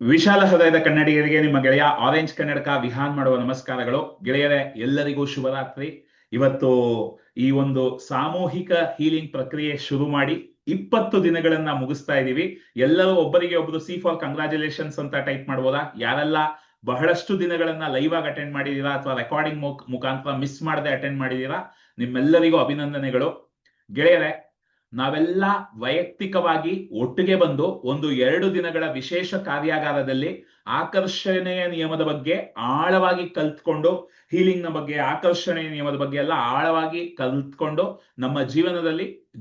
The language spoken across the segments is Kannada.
ವಿಶಾಲ ಹೃದಯದ ಕನ್ನಡಿಗರಿಗೆ ನಿಮ್ಮ ಗೆಳೆಯ ಆರೆಂಜ್ ಕನ್ನಡಕ ವಿಹಾನ್ ಮಾಡುವ ನಮಸ್ಕಾರಗಳು. ಗೆಳೆಯರೇ, ಎಲ್ಲರಿಗೂ ಶುಭರಾತ್ರಿ. ಇವತ್ತು ಈ ಒಂದು ಸಾಮೂಹಿಕ ಹೀಲಿಂಗ್ ಪ್ರಕ್ರಿಯೆ ಶುರು ಮಾಡಿ 20 ದಿನಗಳನ್ನ ಮುಗಿಸ್ತಾ ಇದೀವಿ. ಎಲ್ಲರೂ ಒಬ್ಬರಿಗೆ ಒಬ್ಬರು ಸಿ ಫಾರ್ ಕಂಗ್ರಾಚುಲೇಷನ್ಸ್ ಅಂತ ಟೈಪ್ ಮಾಡ್ಬೋದಾ? ಯಾರೆಲ್ಲ ಬಹಳಷ್ಟು ದಿನಗಳನ್ನ ಲೈವ್ ಆಗಿ ಅಟೆಂಡ್ ಮಾಡಿದೀರಾ ಅಥವಾ ರೆಕಾರ್ಡಿಂಗ್ ಮುಖಾಂತರ ಮಿಸ್ ಮಾಡದೆ ಅಟೆಂಡ್ ಮಾಡಿದೀರಾ, ನಿಮ್ಮೆಲ್ಲರಿಗೂ ಅಭಿನಂದನೆಗಳು. ಗೆಳೆಯರೇ, ನಾವೆಲ್ಲ ವೈಯಕ್ತಿಕವಾಗಿ ಒಟ್ಟಿಗೆ ಬಂದು ಒಂದು 2 ದಿನಗಳ ವಿಶೇಷ ಕಾರ್ಯಾಗಾರದಲ್ಲಿ ಆಕರ್ಷಣೆಯ ನಿಯಮದ ಬಗ್ಗೆ ಆಳವಾಗಿ ಕಲ್ತ್ಕೊಂಡು, ಹೀಲಿಂಗ್ ನ ಬಗ್ಗೆ, ಆಕರ್ಷಣೆಯ ನಿಯಮದ ಬಗ್ಗೆ ಎಲ್ಲ ಆಳವಾಗಿ ಕಲ್ತ್ಕೊಂಡು ನಮ್ಮ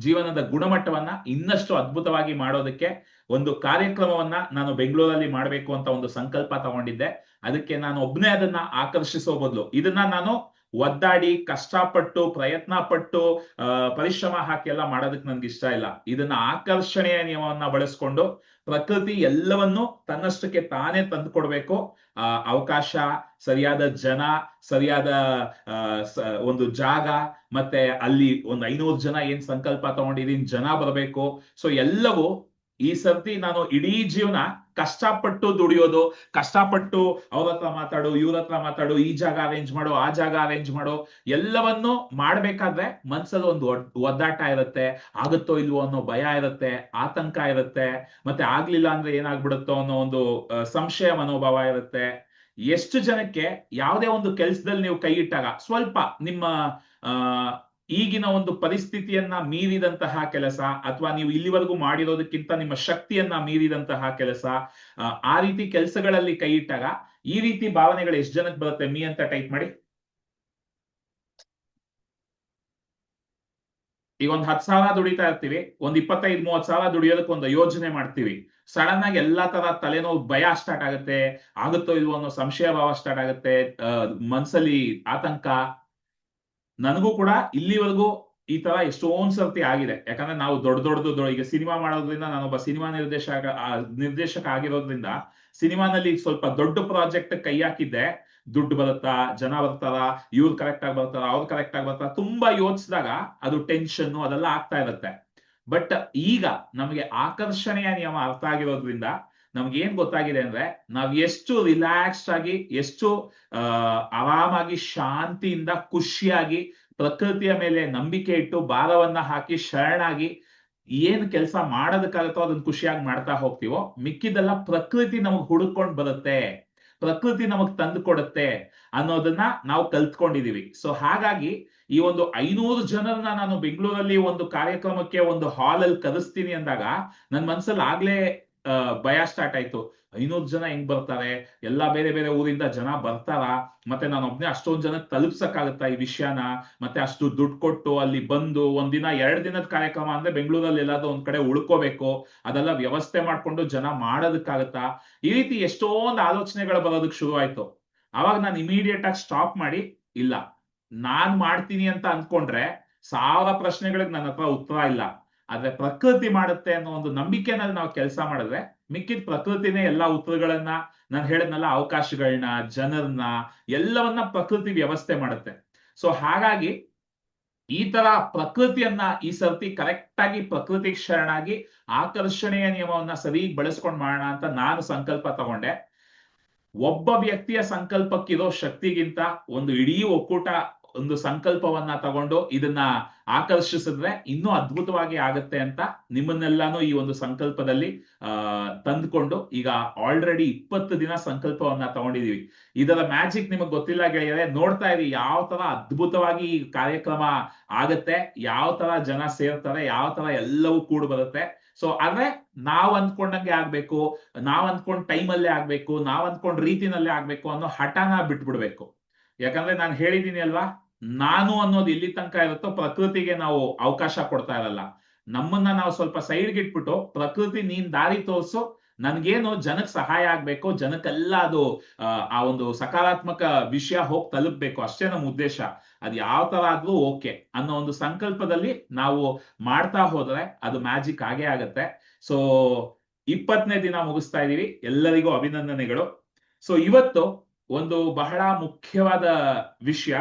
ಜೀವನದ ಗುಣಮಟ್ಟವನ್ನ ಇನ್ನಷ್ಟು ಅದ್ಭುತವಾಗಿ ಮಾಡೋದಕ್ಕೆ ಒಂದು ಕಾರ್ಯಕ್ರಮವನ್ನ ನಾನು ಬೆಂಗಳೂರಲ್ಲಿ ಮಾಡಬೇಕು ಅಂತ ಒಂದು ಸಂಕಲ್ಪ ತಗೊಂಡಿದ್ದೆ. ಅದಕ್ಕೆ ನಾನು ಒಬ್ಬನೇ ಅದನ್ನ ಆಕರ್ಷಿಸೋ ಬದಲು ಇದನ್ನ ನಾನು ಒದ್ದಾಡಿ ಕಷ್ಟಪಟ್ಟು ಪ್ರಯತ್ನ ಪಟ್ಟು ಪರಿಶ್ರಮ ಹಾಕಿ ಎಲ್ಲ ಮಾಡೋದಕ್ಕೆ ನನ್ಗೆ ಇಷ್ಟ ಇಲ್ಲ. ಇದನ್ನ ಆಕರ್ಷಣೆಯ ನಿಯಮವನ್ನ ಬಳಸ್ಕೊಂಡು ಪ್ರಕೃತಿ ಎಲ್ಲವನ್ನೂ ತನ್ನಷ್ಟಕ್ಕೆ ತಾನೇ ತಂದು ಕೊಡ್ಬೇಕು. ಅವಕಾಶ, ಸರಿಯಾದ ಜನ, ಸರಿಯಾದ ಒಂದು ಜಾಗ, ಮತ್ತೆ ಅಲ್ಲಿ ಒಂದು 500 ಜನ ಏನ್ ಸಂಕಲ್ಪ ತಗೊಂಡಿದೀನಿ ಜನ ಬರಬೇಕು. ಸೊ ಎಲ್ಲವೂ ಈ ಸರ್ತಿ ನಾನು ಇಡೀ ಜೀವನ ಕಷ್ಟಪಟ್ಟು ದುಡಿಯೋದು, ಕಷ್ಟಪಟ್ಟು ಅವ್ರ ಹತ್ರ ಮಾತಾಡು, ಇವ್ರ ಹತ್ರ ಮಾತಾಡು, ಈ ಜಾಗ ಅರೇಂಜ್ ಮಾಡು, ಆ ಜಾಗ ಅರೇಂಜ್ ಮಾಡು, ಎಲ್ಲವನ್ನು ಮಾಡ್ಬೇಕಾದ್ರೆ ಮನ್ಸಲ್ಲಿ ಒಂದು ಒದ್ದಾಟ ಇರುತ್ತೆ. ಆಗುತ್ತೋ ಇಲ್ವೋ ಅನ್ನೋ ಭಯ ಇರುತ್ತೆ, ಆತಂಕ ಇರುತ್ತೆ, ಮತ್ತೆ ಆಗ್ಲಿಲ್ಲ ಅಂದ್ರೆ ಏನಾಗ್ಬಿಡುತ್ತೋ ಅನ್ನೋ ಒಂದು ಸಂಶಯ ಮನೋಭಾವ ಇರುತ್ತೆ. ಎಷ್ಟು ಜನಕ್ಕೆ ಯಾವುದೇ ಒಂದು ಕೆಲ್ಸದಲ್ಲಿ ನೀವು ಕೈ ಇಟ್ಟಾಗ ಸ್ವಲ್ಪ ನಿಮ್ಮ ಈಗಿನ ಒಂದು ಪರಿಸ್ಥಿತಿಯನ್ನ ಮೀರಿದಂತಹ ಕೆಲಸ, ಅಥವಾ ನೀವು ಇಲ್ಲಿವರೆಗೂ ಮಾಡಿರೋದಕ್ಕಿಂತ ನಿಮ್ಮ ಶಕ್ತಿಯನ್ನ ಮೀರಿದಂತಹ ಕೆಲಸ, ಆ ರೀತಿ ಕೆಲಸಗಳಲ್ಲಿ ಕೈ ಇಟ್ಟಾಗ ಈ ರೀತಿ ಭಾವನೆಗಳು ಎಷ್ಟು ಜನಕ್ಕೆ ಬರುತ್ತೆ? ಮೀ ಅಂತ ಟೈಪ್ ಮಾಡಿ. ಈಗ ಒಂದ್ 10,000 ದುಡಿತಾ ಇರ್ತೀವಿ, ಒಂದ್ 25-30 ಸಾವಿರ ದುಡಿಯೋದಕ್ಕೆ ಒಂದು ಯೋಜನೆ ಮಾಡ್ತೀವಿ. ಸಡನ್ ಆಗಿ ಎಲ್ಲಾ ತರ ತಲೆನೋವು, ಭಯ ಸ್ಟಾರ್ಟ್ ಆಗುತ್ತೆ, ಆಗುತ್ತೋ ಇಲ್ವೋ ಅನ್ನೋ ಸಂಶಯ ಭಾವ ಸ್ಟಾರ್ಟ್ ಆಗುತ್ತೆ, ಮನ್ಸಲ್ಲಿ ಆತಂಕ. ನನಗೂ ಕೂಡ ಇಲ್ಲಿವರೆಗೂ ಈ ತರ ಎಷ್ಟೊಂದ್ ಸರ್ತಿ ಆಗಿದೆ. ಯಾಕಂದ್ರೆ ನಾವು ದೊಡ್ಡ ಈಗ ಸಿನಿಮಾ ಮಾಡೋದ್ರಿಂದ, ನಾನೊಬ್ಬ ಸಿನಿಮಾ ನಿರ್ದೇಶಕ ಆಗಿರೋದ್ರಿಂದ ಸಿನಿಮಾನಲ್ಲಿ ಸ್ವಲ್ಪ ದೊಡ್ಡ ಪ್ರಾಜೆಕ್ಟ್ ಕೈ ಹಾಕಿದ್ದೆ. ದುಡ್ಡು ಬರುತ್ತಾ, ಜನ ಬರ್ತಾರ, ಇವ್ರು ಕರೆಕ್ಟ್ ಆಗಿ ಬರ್ತಾರ, ಅವ್ರು ಕರೆಕ್ಟ್ ಆಗಿ ಬರ್ತಾರ, ತುಂಬಾ ಯೋಚಿಸಿದಾಗ ಅದು ಟೆನ್ಷನ್ ಅದೆಲ್ಲ ಆಗ್ತಾ ಇರುತ್ತೆ. ಬಟ್ ಈಗ ನಮಗೆ ಆಕರ್ಷಣೆಯ ನಿಯಮ ಅರ್ಥ ಆಗಿರೋದ್ರಿಂದ ನಮ್ಗೆ ಏನ್ ಗೊತ್ತಾಗಿದೆ ಅಂದ್ರೆ, ನಾವ್ ಎಷ್ಟು ರಿಲ್ಯಾಕ್ಸ್ಡ್ ಆಗಿ, ಎಷ್ಟು ಆರಾಮಾಗಿ, ಶಾಂತಿಯಿಂದ, ಖುಷಿಯಾಗಿ, ಪ್ರಕೃತಿಯ ಮೇಲೆ ನಂಬಿಕೆ ಇಟ್ಟು, ಭಾರವನ್ನ ಹಾಕಿ, ಶರಣಾಗಿ ಏನ್ ಕೆಲಸ ಮಾಡೋದಕ್ಕಾಗತ್ತೋ ಅದನ್ನ ಖುಷಿಯಾಗಿ ಮಾಡ್ತಾ ಹೋಗ್ತೀವೋ, ಮಿಕ್ಕಿದೆಲ್ಲ ಪ್ರಕೃತಿ ನಮಗ್ ಹುಡುಕೊಂಡು ಬರುತ್ತೆ, ಪ್ರಕೃತಿ ನಮಗ್ ತಂದು ಕೊಡುತ್ತೆ ಅನ್ನೋದನ್ನ ನಾವು ಕಲ್ತ್ಕೊಂಡಿದೀವಿ. ಸೊ ಹಾಗಾಗಿ ಈ ಒಂದು 500 ಜನರನ್ನ ನಾನು ಬೆಂಗಳೂರಲ್ಲಿ ಒಂದು ಕಾರ್ಯಕ್ರಮಕ್ಕೆ ಒಂದು ಹಾಲ್ ಅಲ್ಲಿ ಕರೆಸ್ತೀನಿ ಅಂದಾಗ ನನ್ ಮನ್ಸಲ್ಲಿ ಆಗ್ಲೇ ಭಯ ಸ್ಟಾರ್ಟ್ ಆಯ್ತು. 500 ಜನ ಹೆಂಗ್ ಬರ್ತಾರೆ? ಎಲ್ಲಾ ಬೇರೆ ಬೇರೆ ಊರಿಂದ ಜನ ಬರ್ತಾರ? ಮತ್ತೆ ನಾನು ಒಬ್ನೇ ಅಷ್ಟೊಂದ್ ಜನಕ್ಕೆ ತಲುಪ್ಸಕ್ಕಾಗತ್ತಾ ಈ ವಿಷಯನ? ಮತ್ತೆ ಅಷ್ಟು ದುಡ್ಡು ಕೊಟ್ಟು ಅಲ್ಲಿ ಬಂದು ಒಂದಿನ 2 ದಿನದ ಕಾರ್ಯಕ್ರಮ ಅಂದ್ರೆ ಬೆಂಗಳೂರಲ್ಲಿ ಎಲ್ಲಾದ್ರೂ ಒಂದ್ ಕಡೆ ಉಳ್ಕೋಬೇಕು, ಅದೆಲ್ಲ ವ್ಯವಸ್ಥೆ ಮಾಡ್ಕೊಂಡು ಜನ ಮಾಡೋದಕ್ಕಾಗತ್ತಾ? ಈ ರೀತಿ ಎಷ್ಟೊಂದು ಆಲೋಚನೆಗಳು ಬರೋದಕ್ಕೆ ಶುರು ಆಯ್ತು. ಅವಾಗ ನಾನು ಇಮಿಡಿಯೇಟ್ ಆಗಿ ಸ್ಟಾಪ್ ಮಾಡಿ, ಇಲ್ಲ, ನಾನ್ ಮಾಡ್ತೀನಿ ಅಂತ ಅಂದ್ಕೊಂಡ್ರೆ 1000 ಪ್ರಶ್ನೆಗಳಿಗೆ ನನ್ನ ಹತ್ರ ಉತ್ತರ ಇಲ್ಲ. ಆದ್ರೆ ಪ್ರಕೃತಿ ಮಾಡುತ್ತೆ ಅನ್ನೋ ಒಂದು ನಂಬಿಕೆನಲ್ಲಿ ನಾವು ಕೆಲಸ ಮಾಡಿದ್ರೆ ಮಿಕ್ಕಿದ ಪ್ರಕೃತಿನೇ ಎಲ್ಲಾ ಉತ್ತರಗಳನ್ನ, ನಾನು ಹೇಳದ್ನಲ್ಲ, ಅವಕಾಶಗಳನ್ನ, ಜನರನ್ನ, ಎಲ್ಲವನ್ನ ಪ್ರಕೃತಿ ವ್ಯವಸ್ಥೆ ಮಾಡುತ್ತೆ. ಸೊ ಹಾಗಾಗಿ ಈ ತರ ಪ್ರಕೃತಿಯನ್ನ ಈ ಸರ್ತಿ ಕರೆಕ್ಟ್ ಆಗಿ ಪ್ರಕೃತಿ ಶರಣಾಗಿ ಆಕರ್ಷಣೆಯ ನಿಯಮವನ್ನ ಸರಿ ಬಳಸ್ಕೊಂಡ್ ಮಾಡೋಣ ಅಂತ ನಾನು ಸಂಕಲ್ಪ ತಗೊಂಡೆ. ಒಬ್ಬ ವ್ಯಕ್ತಿಯ ಸಂಕಲ್ಪಕ್ಕಿರೋ ಶಕ್ತಿಗಿಂತ ಒಂದು ಇಡೀ ಒಕ್ಕೂಟ ಒಂದು ಸಂಕಲ್ಪವನ್ನ ತಗೊಂಡು ಇದನ್ನ ಆಕರ್ಷಿಸಿದ್ರೆ ಇನ್ನೂ ಅದ್ಭುತವಾಗಿ ಆಗತ್ತೆ ಅಂತ ನಿಮ್ಮನ್ನೆಲ್ಲಾನು ಈ ಒಂದು ಸಂಕಲ್ಪದಲ್ಲಿ ತಂದುಕೊಂಡು ಈಗ ಆಲ್ರೆಡಿ 20 ದಿನ ಸಂಕಲ್ಪವನ್ನ ತಗೊಂಡಿದೀವಿ. ಇದರ ಮ್ಯಾಜಿಕ್ ನಿಮಗೆ ಗೊತ್ತಿಲ್ಲ ಗೆಳೆಯರೆ, ನೋಡ್ತಾ ಇರಿ ಯಾವ ತರ ಅದ್ಭುತವಾಗಿ ಈ ಕಾರ್ಯಕ್ರಮ ಆಗತ್ತೆ, ಯಾವ ತರ ಜನ ಸೇರ್ತಾರೆ, ಯಾವ ತರ ಎಲ್ಲವೂ ಕೂಡ ಬರುತ್ತೆ. ಸೊ ಆದ್ರೆ ನಾವ್ ಅಂದ್ಕೊಂಡಂಗೆ ಆಗ್ಬೇಕು, ನಾವ್ ಅಂದ್ಕೊಂಡ್ ಟೈಮಲ್ಲೇ ಆಗ್ಬೇಕು, ನಾವ್ ಅಂದ್ಕೊಂಡ್ ರೀತಿನಲ್ಲೇ ಆಗ್ಬೇಕು ಅನ್ನೋ ಹಠನ ಬಿಟ್ಬಿಡ್ಬೇಕು. ಯಾಕಂದ್ರೆ ನಾನು ಹೇಳಿದೀನಿ ಅಲ್ವಾ, ನಾನು ಅನ್ನೋದು ಎಲ್ಲಿ ತನಕ ಇರುತ್ತೋ ಪ್ರಕೃತಿಗೆ ನಾವು ಅವಕಾಶ ಕೊಡ್ತಾ ಇರಲ್ಲ. ನಮ್ಮನ್ನ ನಾವು ಸ್ವಲ್ಪ ಸೈಡ್ಗೆ ಇಟ್ಬಿಟ್ಟು, ಪ್ರಕೃತಿ ನೀನ್ ದಾರಿ ತೋರ್ಸು, ನನ್ಗೇನು ಜನಕ್ಕೆ ಸಹಾಯ ಆಗ್ಬೇಕು, ಜನಕ್ಕೆಲ್ಲ ಅದು ಆ ಒಂದು ಸಕಾರಾತ್ಮಕ ವಿಷಯ ಹೋಗಿ ತಲುಪ್ಬೇಕು, ಅಷ್ಟೇ ನಮ್ಮ ಉದ್ದೇಶ. ಅದ್ ಯಾವ ತರ ಆದ್ರೂ ಓಕೆ ಅನ್ನೋ ಒಂದು ಸಂಕಲ್ಪದಲ್ಲಿ ನಾವು ಮಾಡ್ತಾ ಹೋದ್ರೆ ಅದು ಮ್ಯಾಜಿಕ್ ಆಗೇ ಆಗತ್ತೆ. ಸೊ 20ನೇ ದಿನ ಮುಗಿಸ್ತಾ ಇದೀವಿ, ಎಲ್ಲರಿಗೂ ಅಭಿನಂದನೆಗಳು. ಸೊ ಇವತ್ತು ಒಂದು ಬಹಳ ಮುಖ್ಯವಾದ ವಿಷಯ,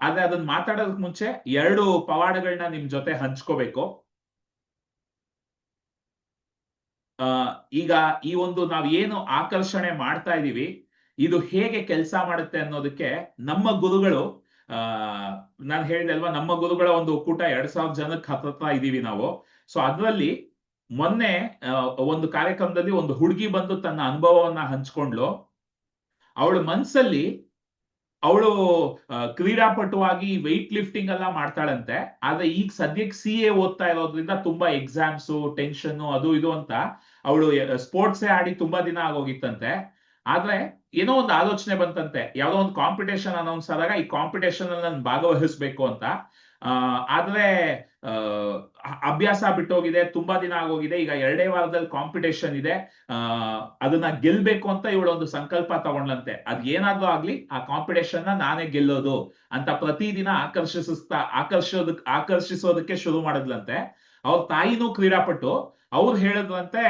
ಆದ್ರೆ ಅದನ್ನ ಮಾತಾಡೋದಕ್ ಮುಂಚೆ 2 ಪವಾಡಗಳನ್ನ ನಿಮ್ ಜೊತೆ ಹಂಚ್ಕೋಬೇಕು. ಈಗ ಈ ಒಂದು ನಾವ್ ಏನು ಆಕರ್ಷಣೆ ಮಾಡ್ತಾ ಇದೀವಿ ಇದು ಹೇಗೆ ಕೆಲಸ ಮಾಡುತ್ತೆ ಅನ್ನೋದಕ್ಕೆ ನಮ್ಮ ಗುರುಗಳು ನಾನು ಹೇಳಿದೆ ಅಲ್ವಾ, ನಮ್ಮ ಗುರುಗಳ ಒಂದು ಒಕ್ಕೂಟ 2,000 ಜನಕ್ಕೆ ಹತ್ರ ಇದೀವಿ ನಾವು. ಸೊ ಅದರಲ್ಲಿ ಮೊನ್ನೆ ಒಂದು ಕಾರ್ಯಕ್ರಮದಲ್ಲಿ ಒಂದು ಹುಡುಗಿ ಬಂದು ತನ್ನ ಅನುಭವವನ್ನ ಹಂಚ್ಕೊಂಡ್ಲು. ಅವಳ ಮನ್ಸಲ್ಲಿ ಅವಳು ಕ್ರೀಡಾಪಟುವಾಗಿ ವೆಯ್ಟ್ ಲಿಫ್ಟಿಂಗ್ ಎಲ್ಲ ಮಾಡ್ತಾಳಂತೆ. ಆದ್ರೆ ಈಗ ಸದ್ಯಕ್ಕೆ CA ಓದ್ತಾ ಇರೋದ್ರಿಂದ ತುಂಬಾ ಎಕ್ಸಾಮ್ಸ್ ಟೆನ್ಷನ್ ಅದು ಇದು ಅಂತ ಅವಳು ಸ್ಪೋರ್ಟ್ಸೇ ಆಡಿ ತುಂಬಾ ದಿನ ಆಗೋಗಿತ್ತಂತೆ. ಆದ್ರೆ ಏನೋ ಒಂದು ಆಲೋಚನೆ ಬಂತಂತೆ, ಯಾವ್ದೋ ಒಂದು ಕಾಂಪಿಟೇಷನ್ ಅನೌನ್ಸ್ ಆದಾಗ ಈ ಕಾಂಪಿಟೇಷನ್ ಅಲ್ಲಿ ನಾನು ಭಾಗವಹಿಸ್ಬೇಕು ಅಂತ. ಆದ್ರೆ ಅಭ್ಯಾಸ ಬಿಟ್ಟೋಗಿದೆ, ತುಂಬಾ ದಿನ ಆಗೋಗಿದೆ. ಈಗ 2 ವಾರದಲ್ಲಿ ಕಾಂಪಿಟೇಷನ್ ಇದೆ, ಅದನ್ನ ಗೆಲ್ಬೇಕು ಅಂತ ಇವಳು ಒಂದು ಸಂಕಲ್ಪ ತಗೊಂಡ್ಲಂತೆ. ಅದ್ ಏನಾದ್ರೂ ಆಗ್ಲಿ ಆ ಕಾಂಪಿಟೇಷನ್ ನಾನೇ ಗೆಲ್ಲೋದು ಅಂತ ಪ್ರತಿದಿನ ಆಕರ್ಷಿಸೋದಕ್ಕೆ ಶುರು ಮಾಡಿದ್ಲಂತೆ. ಅವ್ರ ತಾಯಿನೂ ಕ್ರೀಡಾಪಟು. ಅವ್ರು ಹೇಳಿದ್ರಂತೆ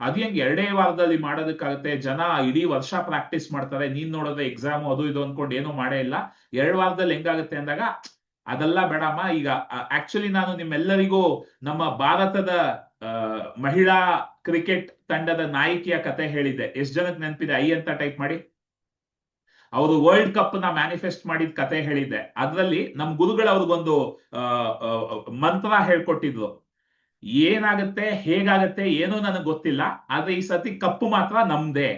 ಅದ್ ಹೆಂಗ್ 2 ವಾರದಲ್ಲಿ ಮಾಡೋದಕ್ಕಾಗತ್ತೆ, ಜನ ಇಡೀ ವರ್ಷ ಪ್ರಾಕ್ಟೀಸ್ ಮಾಡ್ತಾರೆ, ನೀನ್ ನೋಡಿದ್ರೆ ಎಕ್ಸಾಮ್ ಅದು ಇದು ಅನ್ಕೊಂಡು ಏನೂ ಮಾಡೇ ಇಲ್ಲ, 2 ವಾರದಲ್ಲಿ ಹೆಂಗಾಗತ್ತೆ ಅಂದಾಗ ಅದೆಲ್ಲ ಬೇಡಮ್ಮ. ಈಗ ಆಕ್ಚುಲಿ ನಾನು ನಿಮ್ಮೆಲ್ಲರಿಗೂ ನಮ್ಮ ಭಾರತದ ಮಹಿಳಾ ಕ್ರಿಕೆಟ್ ತಂಡದ ನಾಯಕಿಯ ಕತೆ ಹೇಳಿದ್ದೆ. ಎಷ್ಟು ಜನಕ್ಕೆ ನೆನಪಿದೆ? ಅಂತ ಟೈಪ್ ಮಾಡಿ. ಅವರು ವರ್ಲ್ಡ್ ಕಪ್ ನ ಮ್ಯಾನಿಫೆಸ್ಟ್ ಮಾಡಿದ ಕತೆ ಹೇಳಿದ್ದೆ. ಅದ್ರಲ್ಲಿ ನಮ್ ಗುರುಗಳು ಅವ್ರಿಗೊಂದು ಮಂತ್ರ ಹೇಳ್ಕೊಟ್ಟಿದ್ರು. ಏನಾಗುತ್ತೆ ಹೇಗಾಗತ್ತೆ ಏನೋ ನನಗೆ ಗೊತ್ತಿಲ್ಲ, ಆದ್ರೆ ಈ ಸತಿ ಕಪ್ಪು ಮಾತ್ರ ನಮ್ದೇ.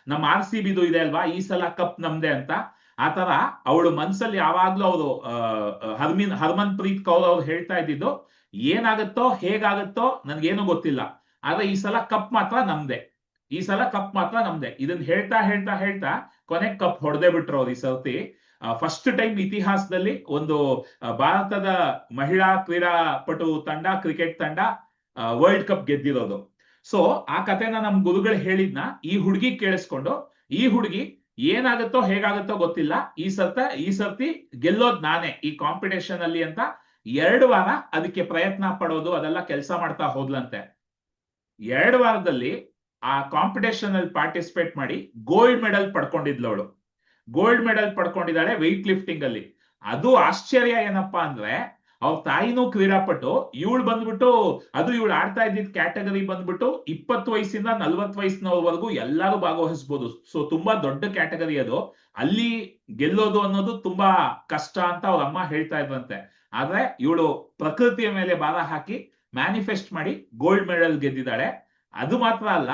ನಮ್ಮ RCBದು ಇದೆ ಅಲ್ವಾ, ಈ ಸಲ ಕಪ್ ನಮ್ದೇ ಅಂತ. ಆತರ ಅವಳು ಮನ್ಸಲ್ಲಿ ಯಾವಾಗ್ಲೂ ಅವರು ಹರ್ಮನ್ ಪ್ರೀತ್ ಕೌರ್ ಅವ್ರು ಹೇಳ್ತಾ ಇದ್ದಿದ್ದು, ಏನಾಗತ್ತೋ ಹೇಗಾಗತ್ತೋ ನನ್ಗೇನು ಗೊತ್ತಿಲ್ಲ, ಆದ್ರೆ ಈ ಸಲ ಕಪ್ ಮಾತ್ರ ನಮ್ದೇ, ಈ ಸಲ ಕಪ್ ಮಾತ್ರ ನಮ್ದೇ. ಇದನ್ನ ಹೇಳ್ತಾ ಹೇಳ್ತಾ ಹೇಳ್ತಾ ಕೊನೆಗೆ ಕಪ್ ಹೊಡೆದೇ ಬಿಟ್ರು ಅವ್ರು ಈ ಸರ್ತಿ. ಫಸ್ಟ್ ಟೈಮ್ ಇತಿಹಾಸದಲ್ಲಿ ಒಂದು ಭಾರತದ ಮಹಿಳಾ ಕ್ರೀಡಾಪಟು ತಂಡ, ಕ್ರಿಕೆಟ್ ತಂಡ ವರ್ಲ್ಡ್ ಕಪ್ ಗೆದ್ದಿರೋದು. ಸೊ ಆ ಕಥೆನ ನಮ್ ಗುರುಗಳು ಹೇಳಿದ್ನ ಈ ಹುಡುಗಿ ಕೇಳಿಸ್ಕೊಂಡು, ಈ ಹುಡುಗಿ ಏನಾಗುತ್ತೋ ಹೇಗಾಗುತ್ತೋ ಗೊತ್ತಿಲ್ಲ, ಈ ಸರ್ತಿ ಗೆಲ್ಲೋದ್ ನಾನೇ ಈ ಕಾಂಪಿಟೇಷನ್ ಅಲ್ಲಿ ಅಂತ 2 ವಾರ ಅದಕ್ಕೆ ಪ್ರಯತ್ನ ಪಡೋದು ಅದೆಲ್ಲ ಕೆಲಸ ಮಾಡ್ತಾ ಹೋದ್ಲಂತೆ. 2 ವಾರದಲ್ಲಿ ಆ ಕಾಂಪಿಟೇಷನ್ ಅಲ್ಲಿ ಪಾರ್ಟಿಸಿಪೇಟ್ ಮಾಡಿ ಗೋಲ್ಡ್ ಮೆಡಲ್ ಪಡ್ಕೊಂಡಿದ್ಲು ಅವಳು. ಗೋಲ್ಡ್ ಮೆಡಲ್ ಪಡ್ಕೊಂಡಿದ್ದಾಳೆ ವೆಯ್ಟ್ ಲಿಫ್ಟಿಂಗ್ ಅಲ್ಲಿ. ಅದು ಆಶ್ಚರ್ಯ ಏನಪ್ಪಾ ಅಂದ್ರೆ, ಅವ್ರ ತಾಯಿನೂ ಕ್ರೀಡಾಪಟು, ಇವಳು ಬಂದ್ಬಿಟ್ಟು ಅದು ಇವಳು ಆಡ್ತಾ ಇದ್ದಿದ್ ಕ್ಯಾಟಗರಿ ಬಂದ್ಬಿಟ್ಟು 20 ವಯಸ್ಸಿಂದ 40 ವಯಸ್ಸಿನವರೆಗೂ ಎಲ್ಲರೂ ಭಾಗವಹಿಸಬಹುದು. ಸೊ ತುಂಬಾ ದೊಡ್ಡ ಕ್ಯಾಟಗರಿ ಅದು. ಅಲ್ಲಿ ಗೆಲ್ಲೋದು ಅನ್ನೋದು ತುಂಬಾ ಕಷ್ಟ ಅಂತ ಅವ್ರ ಅಮ್ಮ ಹೇಳ್ತಾ ಇದ್ರಂತೆ. ಆದ್ರೆ ಇವಳು ಪ್ರಕೃತಿಯ ಮೇಲೆ ಭಾರ ಹಾಕಿ ಮ್ಯಾನಿಫೆಸ್ಟ್ ಮಾಡಿ ಗೋಲ್ಡ್ ಮೆಡಲ್ ಗೆದ್ದಿದ್ದಾಳೆ. ಅದು ಮಾತ್ರ ಅಲ್ಲ,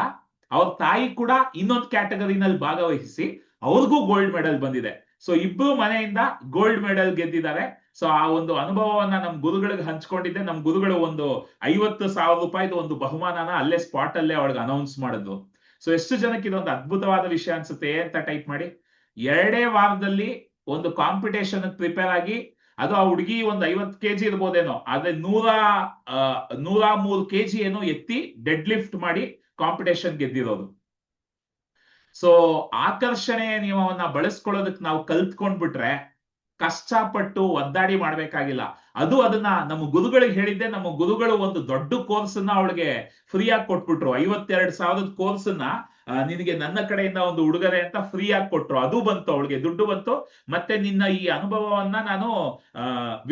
ಅವ್ರ ತಾಯಿ ಕೂಡ ಇನ್ನೊಂದು ಕ್ಯಾಟಗರಿನಲ್ಲಿ ಭಾಗವಹಿಸಿ ಅವ್ರಿಗೂ ಗೋಲ್ಡ್ ಮೆಡಲ್ ಬಂದಿದೆ. ಸೊ ಇಬ್ರು ಮನೆಯಿಂದ ಗೋಲ್ಡ್ ಮೆಡಲ್ ಗೆದ್ದಿದ್ದಾರೆ. ಸೊ ಆ ಒಂದು ಅನುಭವವನ್ನ ನಮ್ ಗುರುಗಳಿಗೆ ಹಂಚ್ಕೊಂಡಿದ್ದೆ. ನಮ್ ಗುರುಗಳು ಒಂದು 50,000 ರೂಪಾಯಿದು ಒಂದು ಬಹುಮಾನನ ಅಲ್ಲೇ ಸ್ಪಾಟ್ ಅಲ್ಲೇ ಅವಳಿಗೆ ಅನೌನ್ಸ್ ಮಾಡಿದ್ರು. ಸೊ ಎಷ್ಟು ಜನಕ್ಕೆ ಇದೊಂದು ಅದ್ಭುತವಾದ ವಿಷಯ ಅನ್ಸುತ್ತೆ ಅಂತ ಟೈಪ್ ಮಾಡಿ. 2 ವಾರದಲ್ಲಿ ಒಂದು ಕಾಂಪಿಟೇಷನ್ ಪ್ರಿಪೇರ್ ಆಗಿ, ಅದು ಆ ಹುಡುಗಿ ಒಂದು 50 kg ಇರ್ಬೋದೇನೋ, ಆದ್ರೆ 103 kg ಏನೋ ಎತ್ತಿ ಡೆಡ್ ಲಿಫ್ಟ್ ಮಾಡಿ ಕಾಂಪಿಟೇಷನ್ ಗೆದ್ದಿರೋದು. ಸೊ ಆಕರ್ಷಣೆಯ ನಿಯಮವನ್ನ ಬಳಸ್ಕೊಳ್ಳೋದಕ್ಕೆ ನಾವು ಕಲ್ತ್ಕೊಂಡ್ಬಿಟ್ರೆ ಕಷ್ಟಪಟ್ಟು ಒದ್ದಾಡಿ ಮಾಡ್ಬೇಕಾಗಿಲ್ಲ. ಅದನ್ನ ನಮ್ಮ ಗುರುಗಳಿಗೆ ಹೇಳಿದ್ದೆ. ನಮ್ಮ ಗುರುಗಳು ಒಂದು ದೊಡ್ಡ ಕೋರ್ಸ್ ಅನ್ನ ಅವಳಿಗೆ ಫ್ರೀ ಆಗಿ ಕೊಟ್ಬಿಟ್ರು. 52,000 ಕೋರ್ಸ್ ಅನ್ನ ನಿನಗೆ ನನ್ನ ಕಡೆಯಿಂದ ಒಂದು ಉಡುಗೊರೆ ಅಂತ ಫ್ರೀ ಆಗಿ ಕೊಟ್ರು. ಅದು ಬಂತು, ಅವಳಿಗೆ ದುಡ್ಡು ಬಂತು. ಮತ್ತೆ ನಿನ್ನ ಈ ಅನುಭವವನ್ನ ನಾನು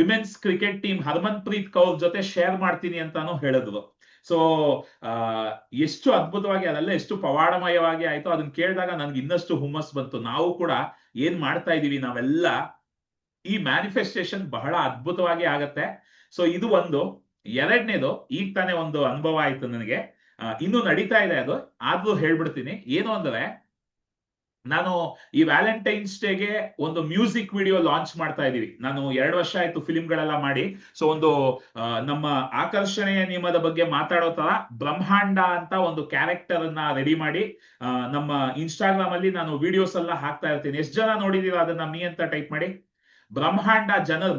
women's cricket team Harmanpreet Kaur ಜೊತೆ ಶೇರ್ ಮಾಡ್ತೀನಿ ಅಂತಾನು ಹೇಳಿದ್ರು. ಸೊ ಎಷ್ಟು ಅದ್ಭುತವಾಗಿ ಅದೆಲ್ಲ ಎಷ್ಟು ಪವಾಡಮಯವಾಗಿ ಆಯ್ತು. ಅದನ್ನ ಕೇಳಿದಾಗ ನನ್ಗೆ ಇನ್ನಷ್ಟು ಹುಮ್ಮಸ್ ಬಂತು. ನಾವು ಕೂಡ ಏನ್ ಮಾಡ್ತಾ ಇದೀವಿ ನಾವೆಲ್ಲ, ಈ ಮ್ಯಾನಿಫೆಸ್ಟೇಷನ್ ಬಹಳ ಅದ್ಭುತವಾಗಿ ಆಗತ್ತೆ. ಸೊ ಇದು ಒಂದು. ಎರಡನೇದು, ಈಗ ತಾನೇ ಒಂದು ಅನುಭವ ಆಯ್ತು ನನಗೆ, ಇನ್ನು ನಡೀತಾ ಇದೆ ಅದು, ಆದ್ರೂ ಹೇಳ್ಬಿಡ್ತೀನಿ. ಏನು ಅಂದ್ರೆ, ನಾನು ಈ ವ್ಯಾಲೆಂಟೈನ್ಸ್ ಡೇಗೆ ಒಂದು ಮ್ಯೂಸಿಕ್ ವಿಡಿಯೋ ಲಾಂಚ್ ಮಾಡ್ತಾ ಇದೀವಿ. ನಾನು 2 ವರ್ಷ ಆಯ್ತು ಫಿಲ್ಮ್ಗಳೆಲ್ಲ ಮಾಡಿ. ಸೊ ಒಂದು ನಮ್ಮ ಆಕರ್ಷಣೆಯ ನಿಯಮದ ಬಗ್ಗೆ ಮಾತಾಡೋ ತರ ಬ್ರಹ್ಮಾಂಡ ಅಂತ ಒಂದು ಕ್ಯಾರೆಕ್ಟರ್ ಅನ್ನ ರೆಡಿ ಮಾಡಿ ನಮ್ಮ ಇನ್ಸ್ಟಾಗ್ರಾಮ್ ಅಲ್ಲಿ ನಾನು ವಿಡಿಯೋಸ್ ಎಲ್ಲ ಹಾಕ್ತಾ ಇರ್ತೀನಿ. ಎಷ್ಟು ಜನ ನೋಡಿದೀರಾ ಅದನ್ನ? ಮೀ ಅಂತ ಟೈಪ್ ಮಾಡಿ. ಬ್ರಹ್ಮಾಂಡ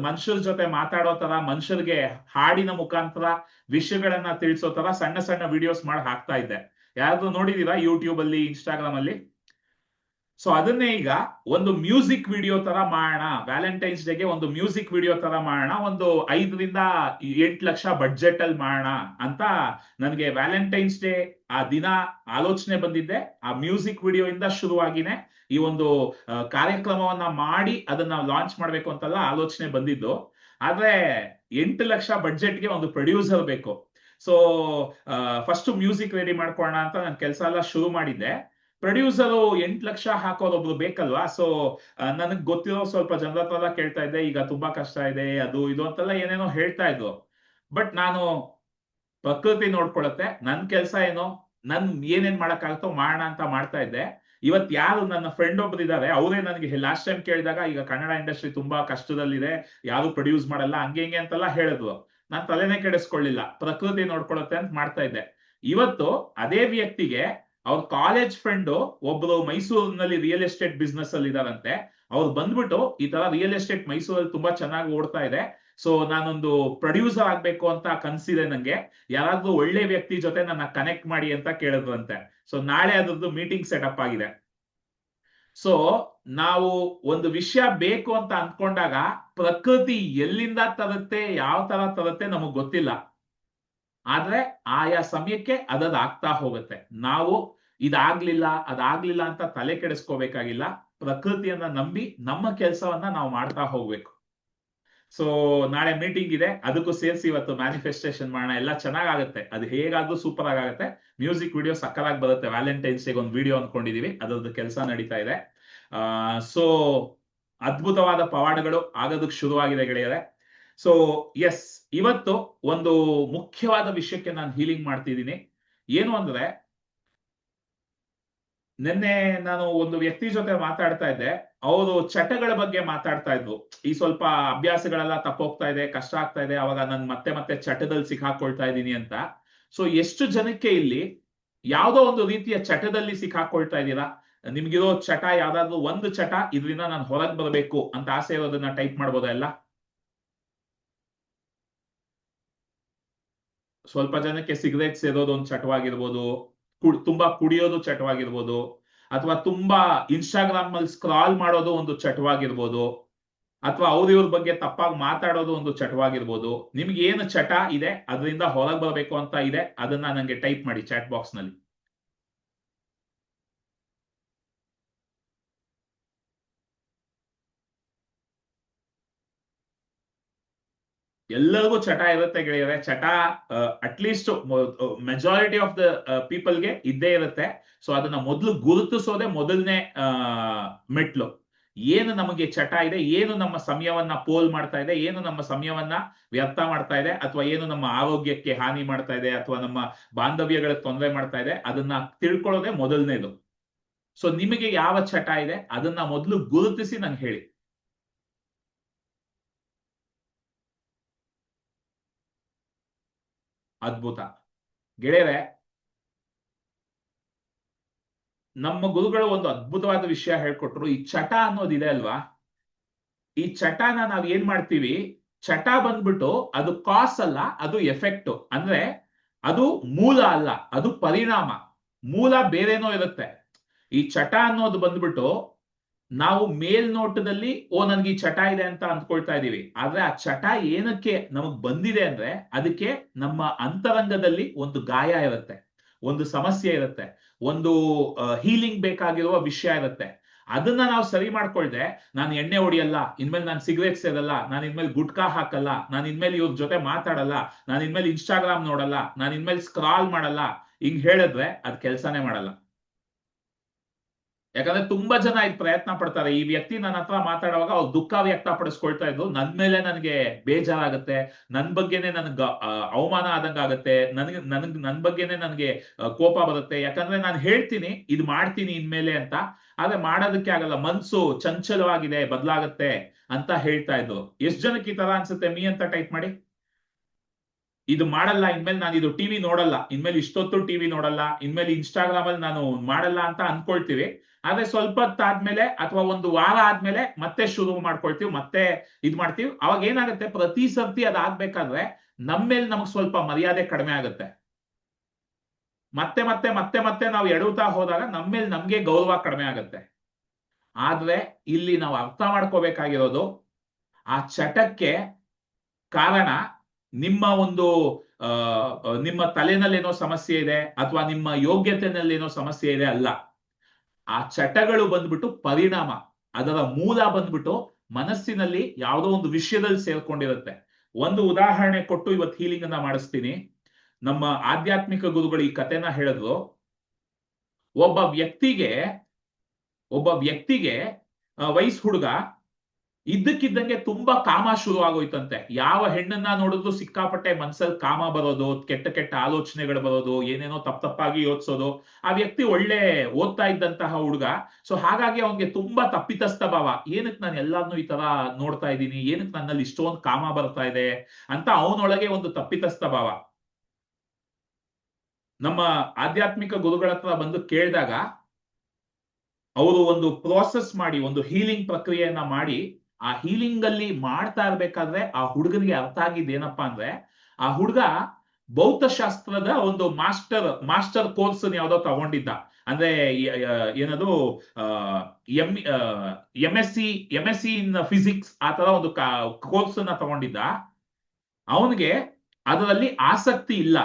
ಮನುಷ್ಯರ ಜೊತೆ ಮಾತಾಡೋ ತರ, ಮನುಷ್ಯರಿಗೆ ಹಾಡಿನ ಮುಖಾಂತರ ವಿಷಯಗಳನ್ನ ತಿಳಿಸೋ ತರ ಸಣ್ಣ ಸಣ್ಣ ವಿಡಿಯೋಸ್ ಮಾಡಿ ಹಾಕ್ತಾ ಇದ್ದೆ. ಯಾರಾದ್ರೂ ನೋಡಿದೀರಾ ಯೂಟ್ಯೂಬ್ ಅಲ್ಲಿ, ಇನ್ಸ್ಟಾಗ್ರಾಮ್ ಅಲ್ಲಿ? ಸೊ ಅದನ್ನೇ ಈಗ ಒಂದು ಮ್ಯೂಸಿಕ್ ವಿಡಿಯೋ ತರ ಮಾಡೋಣ, ವ್ಯಾಲೆಂಟೈನ್ಸ್ ಡೇಗೆ ಒಂದು ಮ್ಯೂಸಿಕ್ ವಿಡಿಯೋ ತರ ಮಾಡೋಣ, ಒಂದು 5 ರಿಂದ 8 ಲಕ್ಷ ಬಡ್ಜೆಟ್ ಅಲ್ಲಿ ಮಾಡೋಣ ಅಂತ ನನಗೆ ವ್ಯಾಲೆಂಟೈನ್ಸ್ ಡೇ ಆ ದಿನ ಆಲೋಚನೆ ಬಂದಿದ್ದೆ. ಆ ಮ್ಯೂಸಿಕ್ ವಿಡಿಯೋ ಇಂದ ಶುರುವಾಗಿನೇ ಈ ಒಂದು ಕಾರ್ಯಕ್ರಮವನ್ನ ಮಾಡಿ ಅದನ್ನ ಲಾಂಚ್ ಮಾಡ್ಬೇಕು ಅಂತೆಲ್ಲ ಆಲೋಚನೆ ಬಂದಿದ್ದು. ಆದ್ರೆ 8 ಲಕ್ಷ ಬಡ್ಜೆಟ್ಗೆ ಒಂದು ಪ್ರೊಡ್ಯೂಸರ್ ಬೇಕು. ಸೊ ಫಸ್ಟ್ ಮ್ಯೂಸಿಕ್ ರೆಡಿ ಮಾಡ್ಕೊಳ್ಳೋಣ ಅಂತ ನಾನು ಕೆಲಸ ಎಲ್ಲ ಶುರು ಮಾಡಿದ್ದೆ. ಪ್ರೊಡ್ಯೂಸರು 8 ಲಕ್ಷ ಹಾಕೋರೊಬ್ರು ಬೇಕಲ್ವಾ. ಸೊ ನನಗ್ ಗೊತ್ತಿರೋ ಸ್ವಲ್ಪ ಜನರ ಹತ್ರ ಎಲ್ಲ ಕೇಳ್ತಾ ಇದ್ದೆ, ಈಗ ತುಂಬಾ ಕಷ್ಟ ಇದೆ ಅದು ಇದು ಅಂತೆಲ್ಲ ಏನೇನೋ ಹೇಳ್ತಾ ಇದ್ರು. ಬಟ್ ನಾನು ಪ್ರಕೃತಿ ನೋಡ್ಕೊಳತ್ತೆ, ನನ್ ಕೆಲಸ ಏನೋ ನನ್ ಏನೇನ್ ಮಾಡಕ್ಕಾಗುತ್ತೋ ಮಾಡೋಣ ಅಂತ ಮಾಡ್ತಾ ಇದ್ದೆ. ಇವತ್ ಯಾರು ನನ್ನ ಫ್ರೆಂಡ್ ಒಬ್ರು ಇದಾರೆ, ಅವರೇ ನನಗೆ ಲಾಸ್ಟ್ ಟೈಮ್ ಕೇಳಿದಾಗ ಈಗ ಕನ್ನಡ ಇಂಡಸ್ಟ್ರಿ ತುಂಬಾ ಕಷ್ಟದಲ್ಲಿದೆ, ಯಾರು ಪ್ರೊಡ್ಯೂಸ್ ಮಾಡಲ್ಲ ಹಂಗೆ ಹಿಂಗೆ ಅಂತೆಲ್ಲ ಹೇಳಿದ್ರು. ನಾನ್ ತಲೆನೇ ಕೆಡಿಸ್ಕೊಳ್ಳಿಲ್ಲ, ಪ್ರಕೃತಿ ನೋಡ್ಕೊಳತ್ತೆ ಅಂತ ಮಾಡ್ತಾ ಇದ್ದೆ. ಇವತ್ತು ಅದೇ ವ್ಯಕ್ತಿಗೆ ಅವ್ರ ಕಾಲೇಜ್ ಫ್ರೆಂಡ್ ಒಬ್ರು ಮೈಸೂರಿನಲ್ಲಿ ರಿಯಲ್ ಎಸ್ಟೇಟ್ ಬಿಸ್ನೆಸ್ ಅಲ್ಲಿ ಇದಾರಂತೆ. ಅವ್ರು ಬಂದ್ಬಿಟ್ಟು ಈ ತರ ರಿಯಲ್ ಎಸ್ಟೇಟ್ ಮೈಸೂರಲ್ಲಿ ತುಂಬಾ ಚೆನ್ನಾಗಿ ಓಡ್ತಾ ಇದೆ, ಸೊ ನಾನೊಂದು ಪ್ರೊಡ್ಯೂಸರ್ ಆಗ್ಬೇಕು ಅಂತ ಕನ್ಸಿದೆ ನಂಗೆ, ಯಾರಾದ್ರೂ ಒಳ್ಳೆ ವ್ಯಕ್ತಿ ಜೊತೆ ನನ್ನ ಕನೆಕ್ಟ್ ಮಾಡಿ ಅಂತ ಕೇಳಿದ್ರಂತೆ. ಸೊ ನಾಳೆ ಅದ್ರದ್ದು ಮೀಟಿಂಗ್ ಸೆಟಪ್ ಆಗಿದೆ. ಸೊ ನಾವು ಒಂದು ವಿಷಯ ಬೇಕು ಅಂತ ಅಂದ್ಕೊಂಡಾಗ ಪ್ರಕೃತಿ ಎಲ್ಲಿಂದ ತರುತ್ತೆ, ಯಾವ ತರ ತರುತ್ತೆ ನಮಗ್ ಗೊತ್ತಿಲ್ಲ. ಆದ್ರೆ ಆಯಾ ಸಮಯಕ್ಕೆ ಅದದ್ ಆಗ್ತಾ ಹೋಗುತ್ತೆ. ನಾವು ಇದಾಗ್ಲಿಲ್ಲ ಅದಾಗ್ಲಿಲ್ಲ ಅಂತ ತಲೆ ಕೆಡಿಸ್ಕೋಬೇಕಾಗಿಲ್ಲ. ಪ್ರಕೃತಿಯನ್ನ ನಂಬಿ ನಮ್ಮ ಕೆಲಸವನ್ನ ನಾವು ಮಾಡ್ತಾ ಹೋಗ್ಬೇಕು. ಸೊ ನಾಳೆ ಮೀಟಿಂಗ್ ಇದೆ, ಅದಕ್ಕೂ ಸೇರಿಸಿ ಇವತ್ತು ಮ್ಯಾನಿಫೆಸ್ಟೇಷನ್ ಮಾಡೋಣ, ಎಲ್ಲ ಚೆನ್ನಾಗಾಗುತ್ತೆ. ಅದು ಹೇಗಾದ್ರೂ ಸೂಪರ್ ಆಗುತ್ತೆ. ಮ್ಯೂಸಿಕ್ ವಿಡಿಯೋ ಸಕ್ಕಲಾಗಿ ಬರುತ್ತೆ. ವ್ಯಾಲೆಂಟೈನ್ಸ್ ಡೇಗೆ ಒಂದು ವಿಡಿಯೋ ಅನ್ಕೊಂಡಿದೀವಿ, ಅದರದ್ದು ಕೆಲಸ ನಡೀತಾ ಇದೆ. ಸೊ ಅದ್ಭುತವಾದ ಪವಾಡಗಳು ಆಗೋದಕ್ಕೆ ಶುರುವಾಗಿದೆ ಗೆಳೆಯರೆ. ಸೊ ಎಸ್, ಇವತ್ತು ಒಂದು ಮುಖ್ಯವಾದ ವಿಷಯಕ್ಕೆ ನಾನು ಹೀಲಿಂಗ್ ಮಾಡ್ತಿದ್ದೀನಿ. ಏನು ಅಂದ್ರೆ, ನಿನ್ನೆ ನಾನು ಒಂದು ವ್ಯಕ್ತಿ ಜೊತೆ ಮಾತಾಡ್ತಾ ಇದ್ದೆ. ಅವರು ಚಟಗಳ ಬಗ್ಗೆ ಮಾತಾಡ್ತಾ ಇದ್ರು. ಈ ಸ್ವಲ್ಪ ಅಭ್ಯಾಸಗಳೆಲ್ಲ ತಪ್ಪೋಗ್ತಾ ಇದೆ, ಕಷ್ಟ ಆಗ್ತಾ ಇದೆ, ಅವಾಗ ನಾನು ಮತ್ತೆ ಮತ್ತೆ ಚಟದಲ್ಲಿ ಸಿಕ್ಕಾಕೊಳ್ತಾ ಇದ್ದೀನಿ ಅಂತ. ಸೊ ಎಷ್ಟು ಜನಕ್ಕೆ ಇಲ್ಲಿ ಯಾವ್ದೋ ಒಂದು ರೀತಿಯ ಚಟದಲ್ಲಿ ಸಿಕ್ಕಾಕೊಳ್ತಾ ಇದ್ದೀರಾ? ನಿಮ್ಗಿರೋ ಚಟ ಯಾವ್ದಾದ್ರು ಒಂದು ಚಟ, ಇದರಿಂದ ನಾನು ಹೊರಗೆ ಬರಬೇಕು ಅಂತ ಆಸೆ ಇರೋದನ್ನ ಟೈಪ್ ಮಾಡ್ಬೋದಾ ಎಲ್ಲ? ಸ್ವಲ್ಪ ಜನಕ್ಕೆ ಸಿಗರೇಟ್ ಸೇದೋದು ಒಂದು ಚಟವಾಗಿರ್ಬೋದು, ತುಂಬಾ ಕುಡಿಯೋದು ಚಟವಾಗಿರ್ಬೋದು, ಅಥವಾ ತುಂಬಾ ಇನ್ಸ್ಟಾಗ್ರಾಮ್ ಅಲ್ಲಿ ಸ್ಕ್ರಾಲ್ ಮಾಡೋದು ಒಂದು ಚಟವಾಗಿರ್ಬೋದು, ಅಥವಾ ಇವ್ರ ಬಗ್ಗೆ ತಪ್ಪಾಗಿ ಮಾತಾಡೋದು ಒಂದು ಚಟವಾಗಿರ್ಬೋದು. ನಿಮ್ಗೆ ಏನು ಚಟ ಇದೆ, ಅದರಿಂದ ಹೊರಗೆ ಬರಬೇಕು ಅಂತ ಇದೆ, ಅದನ್ನ ನಂಗೆ ಟೈಪ್ ಮಾಡಿ ಚಾಟ್ ಬಾಕ್ಸ್ ನಲ್ಲಿ. ಎಲ್ಲರಿಗೂ ಚಟ ಇರುತ್ತೆ ಗೆಳೆಯರೆ. ಚಟ ಅಟ್ಲೀಸ್ಟ್ ಮೆಜಾರಿಟಿ ಆಫ್ ದ ಪೀಪಲ್ಗೆ ಇದ್ದೇ ಇರುತ್ತೆ. ಸೊ ಅದನ್ನ ಮೊದಲು ಗುರುತಿಸೋದೇ ಮೊದಲನೇ ಮೆಟ್ಲು. ಏನು ನಮಗೆ ಚಟ ಇದೆ, ಏನು ನಮ್ಮ ಸಮಯವನ್ನ ಪೋಲ್ ಮಾಡ್ತಾ ಇದೆ, ಏನು ನಮ್ಮ ಸಮಯವನ್ನ ವ್ಯರ್ಥ ಮಾಡ್ತಾ ಇದೆ, ಅಥವಾ ಏನು ನಮ್ಮ ಆರೋಗ್ಯಕ್ಕೆ ಹಾನಿ ಮಾಡ್ತಾ ಇದೆ, ಅಥವಾ ನಮ್ಮ ಬಾಂಧವ್ಯಗಳಿಗೆ ತೊಂದರೆ ಮಾಡ್ತಾ ಇದೆ, ಅದನ್ನ ತಿಳ್ಕೊಳ್ಳೋದೇ ಮೊದಲನೇದು. ಸೊ ನಿಮಗೆ ಯಾವ ಚಟ ಇದೆ ಅದನ್ನ ಮೊದಲು ಗುರುತಿಸಿ ನಂಗೆ ಹೇಳಿ. ಅದ್ಭುತ ಗೆಳೆಯರೆ. ನಮ್ಮ ಗುರುಗಳು ಒಂದು ಅದ್ಭುತವಾದ ವಿಷಯ ಹೇಳ್ಕೊಟ್ರು. ಈ ಚಟ ಅನ್ನೋದಿದೆ ಅಲ್ವಾ, ಈ ಚಟನ ನಾವ್ ಏನ್ ಮಾಡ್ತೀವಿ, ಚಟ ಬಂದ್ಬಿಟ್ಟು ಅದು ಕಾಸ್ ಅಲ್ಲ, ಅದು ಎಫೆಕ್ಟ್. ಅಂದ್ರೆ ಅದು ಮೂಲ ಅಲ್ಲ, ಅದು ಪರಿಣಾಮ. ಮೂಲ ಬೇರೆನೋ ಇರುತ್ತೆ. ಈ ಚಟ ಅನ್ನೋದು ಬಂದ್ಬಿಟ್ಟು ನಾವು ಮೇಲ್ನೋಟದಲ್ಲಿ ನನ್ಗೆ ಈ ಚಟ ಇದೆ ಅಂತ ಅಂದ್ಕೊಳ್ತಾ ಇದೀವಿ. ಆದ್ರೆ ಆ ಚಟ ಏನಕ್ಕೆ ನಮಗ್ ಬಂದಿದೆ ಅಂದ್ರೆ, ಅದಕ್ಕೆ ನಮ್ಮ ಅಂತರಂಗದಲ್ಲಿ ಒಂದು ಗಾಯ ಇರುತ್ತೆ, ಒಂದು ಸಮಸ್ಯೆ ಇರುತ್ತೆ, ಒಂದು ಹೀಲಿಂಗ್ ಬೇಕಾಗಿರುವ ವಿಷಯ ಇರುತ್ತೆ. ಅದನ್ನ ನಾವು ಸರಿ ಮಾಡ್ಕೊಳ್ದೆ, ನಾನು ಎಣ್ಣೆ ಹೊಡಿಯಲ್ಲ, ಇನ್ಮೇಲೆ ನಾನು ಸಿಗರೇಟ್ ಸೇದಲ್ಲ, ನಾನು ಇನ್ಮೇಲೆ ಗುಟ್ಕಾ ಹಾಕಲ್ಲ, ನಾನು ಇನ್ಮೇಲೆ ಇವ್ರ ಜೊತೆ ಮಾತಾಡಲ್ಲ, ನಾನು ಇನ್ಮೇಲೆ ಇನ್ಸ್ಟಾಗ್ರಾಮ್ ನೋಡಲ್ಲ, ನಾನು ಇನ್ಮೇಲೆ ಸ್ಕ್ರಾಲ್ ಮಾಡಲ್ಲ, ಹಿಂಗ್ ಹೇಳಿದ್ರೆ ಅದ್ ಕೆಲ್ಸಾನೇ ಮಾಡಲ್ಲ. ಯಾಕಂದ್ರೆ ತುಂಬಾ ಜನ ಇದು ಪ್ರಯತ್ನ ಪಡ್ತಾರೆ. ಈ ವ್ಯಕ್ತಿ ನನ್ನ ಹತ್ರ ಮಾತಾಡುವಾಗ ಅವ್ರು ದುಃಖ ವ್ಯಕ್ತಪಡಿಸ್ಕೊಳ್ತಾ ಇದ್ರು, ನನ್ ಮೇಲೆ ನನಗೆ ಬೇಜಾರಾಗತ್ತೆ, ನನ್ ಬಗ್ಗೆನೆ ನನ್ಗ ಅವಮಾನ ಆದಂಗ ಆಗತ್ತೆ, ನನ್ ಬಗ್ಗೆನೆ ನನಗೆ ಕೋಪ ಬರುತ್ತೆ. ಯಾಕಂದ್ರೆ ನಾನು ಹೇಳ್ತೀನಿ ಇದು ಮಾಡ್ತೀನಿ ಇನ್ಮೇಲೆ ಅಂತ, ಆದ್ರೆ ಮಾಡೋದಕ್ಕೆ ಆಗಲ್ಲ, ಮನ್ಸು ಚಂಚಲವಾಗಿದೆ, ಬದಲಾಗತ್ತೆ ಅಂತ ಹೇಳ್ತಾ ಇದ್ರು. ಎಷ್ಟ್ ಜನಕ್ಕೆ ಈ ತರ ಅನ್ಸುತ್ತೆ? ಮೀ ಅಂತ ಟೈಪ್ ಮಾಡಿ. ಇದು ಮಾಡಲ್ಲ ಇನ್ಮೇಲೆ, ನಾನು ಇದು ಟಿವಿ ನೋಡಲ್ಲ ಇನ್ಮೇಲೆ, ಇಷ್ಟೊತ್ತು ಟಿವಿ ನೋಡಲ್ಲ ಇನ್ಮೇಲೆ, ಇನ್ಸ್ಟಾಗ್ರಾಮ್ ಅಲ್ಲಿ ನಾನು ಮಾಡಲ್ಲ ಅಂತ ಅನ್ಕೊಳ್ತೀವಿ. ಆದ್ರೆ ಸ್ವಲ್ಪ ಹೊತ್ತಾದ್ಮೇಲೆ ಅಥವಾ ಒಂದು ವಾರ ಆದ್ಮೇಲೆ ಮತ್ತೆ ಶುರು ಮಾಡ್ಕೊಳ್ತೀವಿ, ಮತ್ತೆ ಇದ್ ಮಾಡ್ತೀವಿ. ಅವಾಗ ಏನಾಗುತ್ತೆ, ಪ್ರತಿ ಸರ್ತಿ ಅದಾಗ್ಬೇಕಾದ್ರೆ ನಮ್ಮೇಲೆ ನಮಗ್ ಸ್ವಲ್ಪ ಮರ್ಯಾದೆ ಕಡಿಮೆ ಆಗುತ್ತೆ. ಮತ್ತೆ ಮತ್ತೆ ಮತ್ತೆ ಮತ್ತೆ ನಾವು ಎಡುತ್ತಾ ಹೋದಾಗ ನಮ್ಮೇಲೆ ನಮ್ಗೆ ಗೌರವ ಕಡಿಮೆ ಆಗುತ್ತೆ. ಆದ್ರೆ ಇಲ್ಲಿ ನಾವು ಅರ್ಥ ಮಾಡ್ಕೋಬೇಕಾಗಿರೋದು, ಆ ಚಟಕ್ಕೆ ಕಾರಣ ನಿಮ್ಮ ಒಂದು ನಿಮ್ಮ ತಲೆನಲ್ಲಿ ಏನೋ ಸಮಸ್ಯೆ ಇದೆ, ಅಥವಾ ನಿಮ್ಮ ಯೋಗ್ಯತೆನಲ್ಲಿ ಏನೋ ಸಮಸ್ಯೆ ಇದೆ ಅಲ್ಲ. ಆ ಚಟಗಳು ಬಂದ್ಬಿಟ್ಟು ಪರಿಣಾಮ. ಅದರ ಮೂಲ ಬಂದ್ಬಿಟ್ಟು ಮನಸ್ಸಿನಲ್ಲಿ ಯಾವುದೋ ಒಂದು ವಿಷಯದಲ್ಲಿ ಸೇರ್ಕೊಂಡಿರುತ್ತೆ. ಒಂದು ಉದಾಹರಣೆ ಕೊಟ್ಟು ಇವತ್ತು ಹೀಲಿಂಗ್ ಅನ್ನ ಮಾಡಿಸ್ತೀನಿ. ನಮ್ಮ ಆಧ್ಯಾತ್ಮಿಕ ಗುರುಗಳು ಈ ಕಥೆನ ಹೇಳಿದ್ರು. ಒಬ್ಬ ವ್ಯಕ್ತಿಗೆ ವಯಸ್ಸು ಹುಡುಗ ಇದ್ದಕ್ಕಿದ್ದಂಗೆ ತುಂಬಾ ಕಾಮ ಶುರು ಆಗೋಯ್ತಂತೆ. ಯಾವ ಹೆಣ್ಣನ್ನ ನೋಡಿದ್ರು ಸಿಕ್ಕಾಪಟ್ಟೆ ಮನ್ಸಲ್ಲಿ ಕಾಮ ಬರೋದು, ಕೆಟ್ಟ ಕೆಟ್ಟ ಆಲೋಚನೆಗಳು ಬರೋದು, ಏನೇನೋ ತಪ್ಪಾಗಿ ಯೋಚಿಸೋದು. ಆ ವ್ಯಕ್ತಿ ಒಳ್ಳೆ ಓದ್ತಾ ಇದ್ದಂತಹ ಹುಡುಗ. ಸೊ ಹಾಗಾಗಿ ಅವನ್ಗೆ ತುಂಬಾ ತಪ್ಪಿತಸ್ಥ ಭಾವ. ಏನಕ್ಕೆ ನಾನು ಎಲ್ಲಾರ್ನು ಈ ತರ ನೋಡ್ತಾ ಇದ್ದೀನಿ, ಏನಕ್ಕೆ ನನ್ನಲ್ಲಿ ಇಷ್ಟೊಂದು ಕಾಮ ಬರ್ತಾ ಇದೆ ಅಂತ ಅವನೊಳಗೆ ಒಂದು ತಪ್ಪಿತಸ್ಥ ಭಾವ. ನಮ್ಮ ಆಧ್ಯಾತ್ಮಿಕ ಗುರುಗಳ ಹತ್ರ ಬಂದು ಕೇಳಿದಾಗ ಅವರು ಒಂದು ಪ್ರೋಸೆಸ್ ಮಾಡಿ, ಒಂದು ಹೀಲಿಂಗ್ ಪ್ರಕ್ರಿಯೆಯನ್ನ ಮಾಡಿ, ಆ ಹೀಲಿಂಗ್ ಅಲ್ಲಿ ಮಾಡ್ತಾ ಇರ್ಬೇಕಾದ್ರೆ ಆ ಹುಡುಗನಿಗೆ ಅರ್ಥ ಆಗಿದ್ದೇನಪ್ಪಾ ಅಂದ್ರೆ, ಆ ಹುಡುಗ ಭೌತಶಾಸ್ತ್ರದ ಒಂದು ಮಾಸ್ಟರ್ ಕೋರ್ಸ್ ಯಾವ್ದೋ ತಗೊಂಡಿದ್ದ. ಅಂದ್ರೆ ಏನದು M S C in physics ಆ ತರ ಒಂದು ಕೋರ್ಸ್ ಅನ್ನ ತಗೊಂಡಿದ್ದ. ಅವನಿಗೆ ಅದರಲ್ಲಿ ಆಸಕ್ತಿ ಇಲ್ಲ,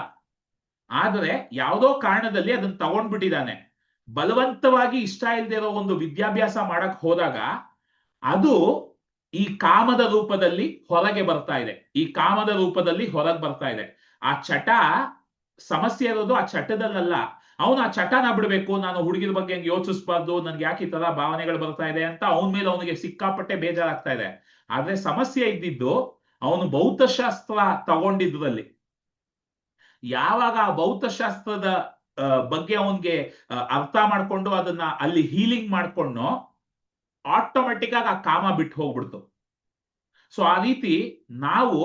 ಆದರೆ ಯಾವುದೋ ಕಾರಣದಲ್ಲಿ ಅದನ್ನ ತಗೊಂಡ್ಬಿಟ್ಟಿದ್ದಾನೆ. ಬಲವಂತವಾಗಿ ಇಷ್ಟ ಇಲ್ಲದೆ ಇರೋ ಒಂದು ವಿದ್ಯಾಭ್ಯಾಸ ಮಾಡಕ್ ಹೋದಾಗ ಅದು ಈ ಕಾಮದ ರೂಪದಲ್ಲಿ ಹೊರಗೆ ಬರ್ತಾ ಇದೆ. ಹೊರಗೆ ಬರ್ತಾ ಇದೆ. ಆ ಚಟ, ಸಮಸ್ಯೆ ಇರೋದು ಆ ಚಟದಲ್ಲ. ಅವನು ಆ ಚಟನ ಬಿಡ್ಬೇಕು, ನಾನು ಹುಡುಗಿದ ಬಗ್ಗೆ ಹೆಂಗೆ ಯೋಚಿಸ್ಬಾರ್ದು, ನನ್ಗೆ ಯಾಕೆ ಈ ತರ ಭಾವನೆಗಳು ಬರ್ತಾ ಇದೆ ಅಂತ ಅವನ ಮೇಲೆ ಅವನಿಗೆ ಸಿಕ್ಕಾಪಟ್ಟೆ ಬೇಜಾರಾಗ್ತಾ ಇದೆ. ಆದ್ರೆ ಸಮಸ್ಯೆ ಇದ್ದಿದ್ದು ಅವನು ಭೌತಶಾಸ್ತ್ರ ತಗೊಂಡಿದ್ರಲ್ಲಿ. ಯಾವಾಗ ಆ ಭೌತಶಾಸ್ತ್ರದ ಬಗ್ಗೆ ಅವನ್ಗೆ ಅರ್ಥ ಮಾಡ್ಕೊಂಡು ಅದನ್ನ ಅಲ್ಲಿ ಹೀಲಿಂಗ್ ಮಾಡ್ಕೊಂಡು ಆಟೋಮೆಟಿಕ್ ಆಗಿ ಆ ಕಾಮ ಬಿಟ್ಟು ಹೋಗ್ಬಿಡ್ತು. ಸೊ ಆ ರೀತಿ ನಾವು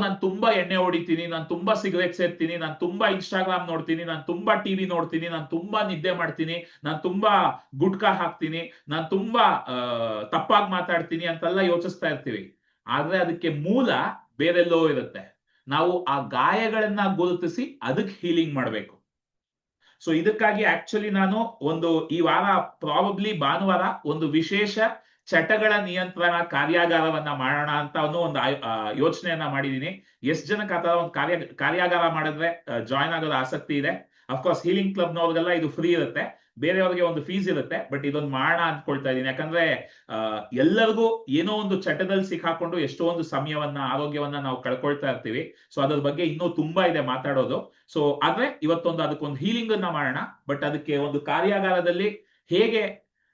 ನಾನು ತುಂಬಾ ಎಣ್ಣೆ ಹೊಡಿತೀನಿ, ನಾನು ತುಂಬಾ ಸಿಗರೇಟ್ ಸೇರ್ತೀನಿ, ನಾನು ತುಂಬಾ ಇನ್ಸ್ಟಾಗ್ರಾಮ್ ನೋಡ್ತೀನಿ, ನಾನು ತುಂಬಾ ಟಿವಿ ನೋಡ್ತೀನಿ, ನಾನು ತುಂಬಾ ನಿದ್ದೆ ಮಾಡ್ತೀನಿ, ನಾನು ತುಂಬಾ ಗುಟ್ಕಾ ಹಾಕ್ತೀನಿ, ನಾನು ತುಂಬಾ ತಪ್ಪಾಗಿ ಮಾತಾಡ್ತೀನಿ ಅಂತೆಲ್ಲ ಯೋಚಿಸ್ತಾ ಇರ್ತೀವಿ. ಆದ್ರೆ ಅದಕ್ಕೆ ಮೂಲ ಬೇರೆಲ್ಲೋ ಇರುತ್ತೆ. ನಾವು ಆ ಗಾಯಗಳನ್ನ ಗುರುತಿಸಿ ಅದಕ್ಕೆ ಹೀಲಿಂಗ್ ಮಾಡಬೇಕು. ಸೊ ಇದಕ್ಕಾಗಿ ಆಕ್ಚುಲಿ ನಾನು ಈ ವಾರ ಪ್ರಾಬಬ್ಲಿ ಭಾನುವಾರ ಒಂದು ವಿಶೇಷ ಚಟಗಳ ನಿಯಂತ್ರಣ ಕಾರ್ಯಾಗಾರವನ್ನ ಮಾಡೋಣ ಅಂತ ಒಂದು ಯೋಚನೆಯನ್ನ ಮಾಡಿದೀನಿ. ಎಷ್ಟು ಜನಕ್ಕೆ ಆತರ ಒಂದು ಕಾರ್ಯಾಗಾರ ಮಾಡಿದ್ರೆ ಜಾಯ್ನ್ ಆಗೋದು ಆಸಕ್ತಿ ಇದೆ? ಅಫ್ಕೋರ್ಸ್ ಹೀಲಿಂಗ್ ಕ್ಲಬ್ನವ್ರಿಗೆಲ್ಲ ಇದು ಫ್ರೀ ಇರುತ್ತೆ, ಬೇರೆಯವ್ರಿಗೆ ಒಂದು ಫೀಸ್ ಇರುತ್ತೆ. ಬಟ್ ಇದೊಂದು ಮಾಡೋಣ ಅಂದ್ಕೊಳ್ತಾ ಇದ್ದೀನಿ. ಯಾಕಂದ್ರೆ ಎಲ್ಲರಿಗೂ ಏನೋ ಒಂದು ಚಟದಲ್ಲಿ ಸಿಕ್ಕಾಕೊಂಡು ಎಷ್ಟೋ ಒಂದು ಸಮಯವನ್ನ, ಆರೋಗ್ಯವನ್ನ ನಾವು ಕಳ್ಕೊಳ್ತಾ ಇರ್ತೀವಿ. ಸೊ ಅದ್ರ ಬಗ್ಗೆ ಇನ್ನೂ ತುಂಬಾ ಇದೆ ಮಾತಾಡೋದು. ಸೊ ಆದ್ರೆ ಅದಕ್ಕೊಂದು ಹೀಲಿಂಗ್ ಅನ್ನ ಮಾಡೋಣ. ಬಟ್ ಅದಕ್ಕೆ ಒಂದು ಕಾರ್ಯಾಗಾರದಲ್ಲಿ ಹೇಗೆ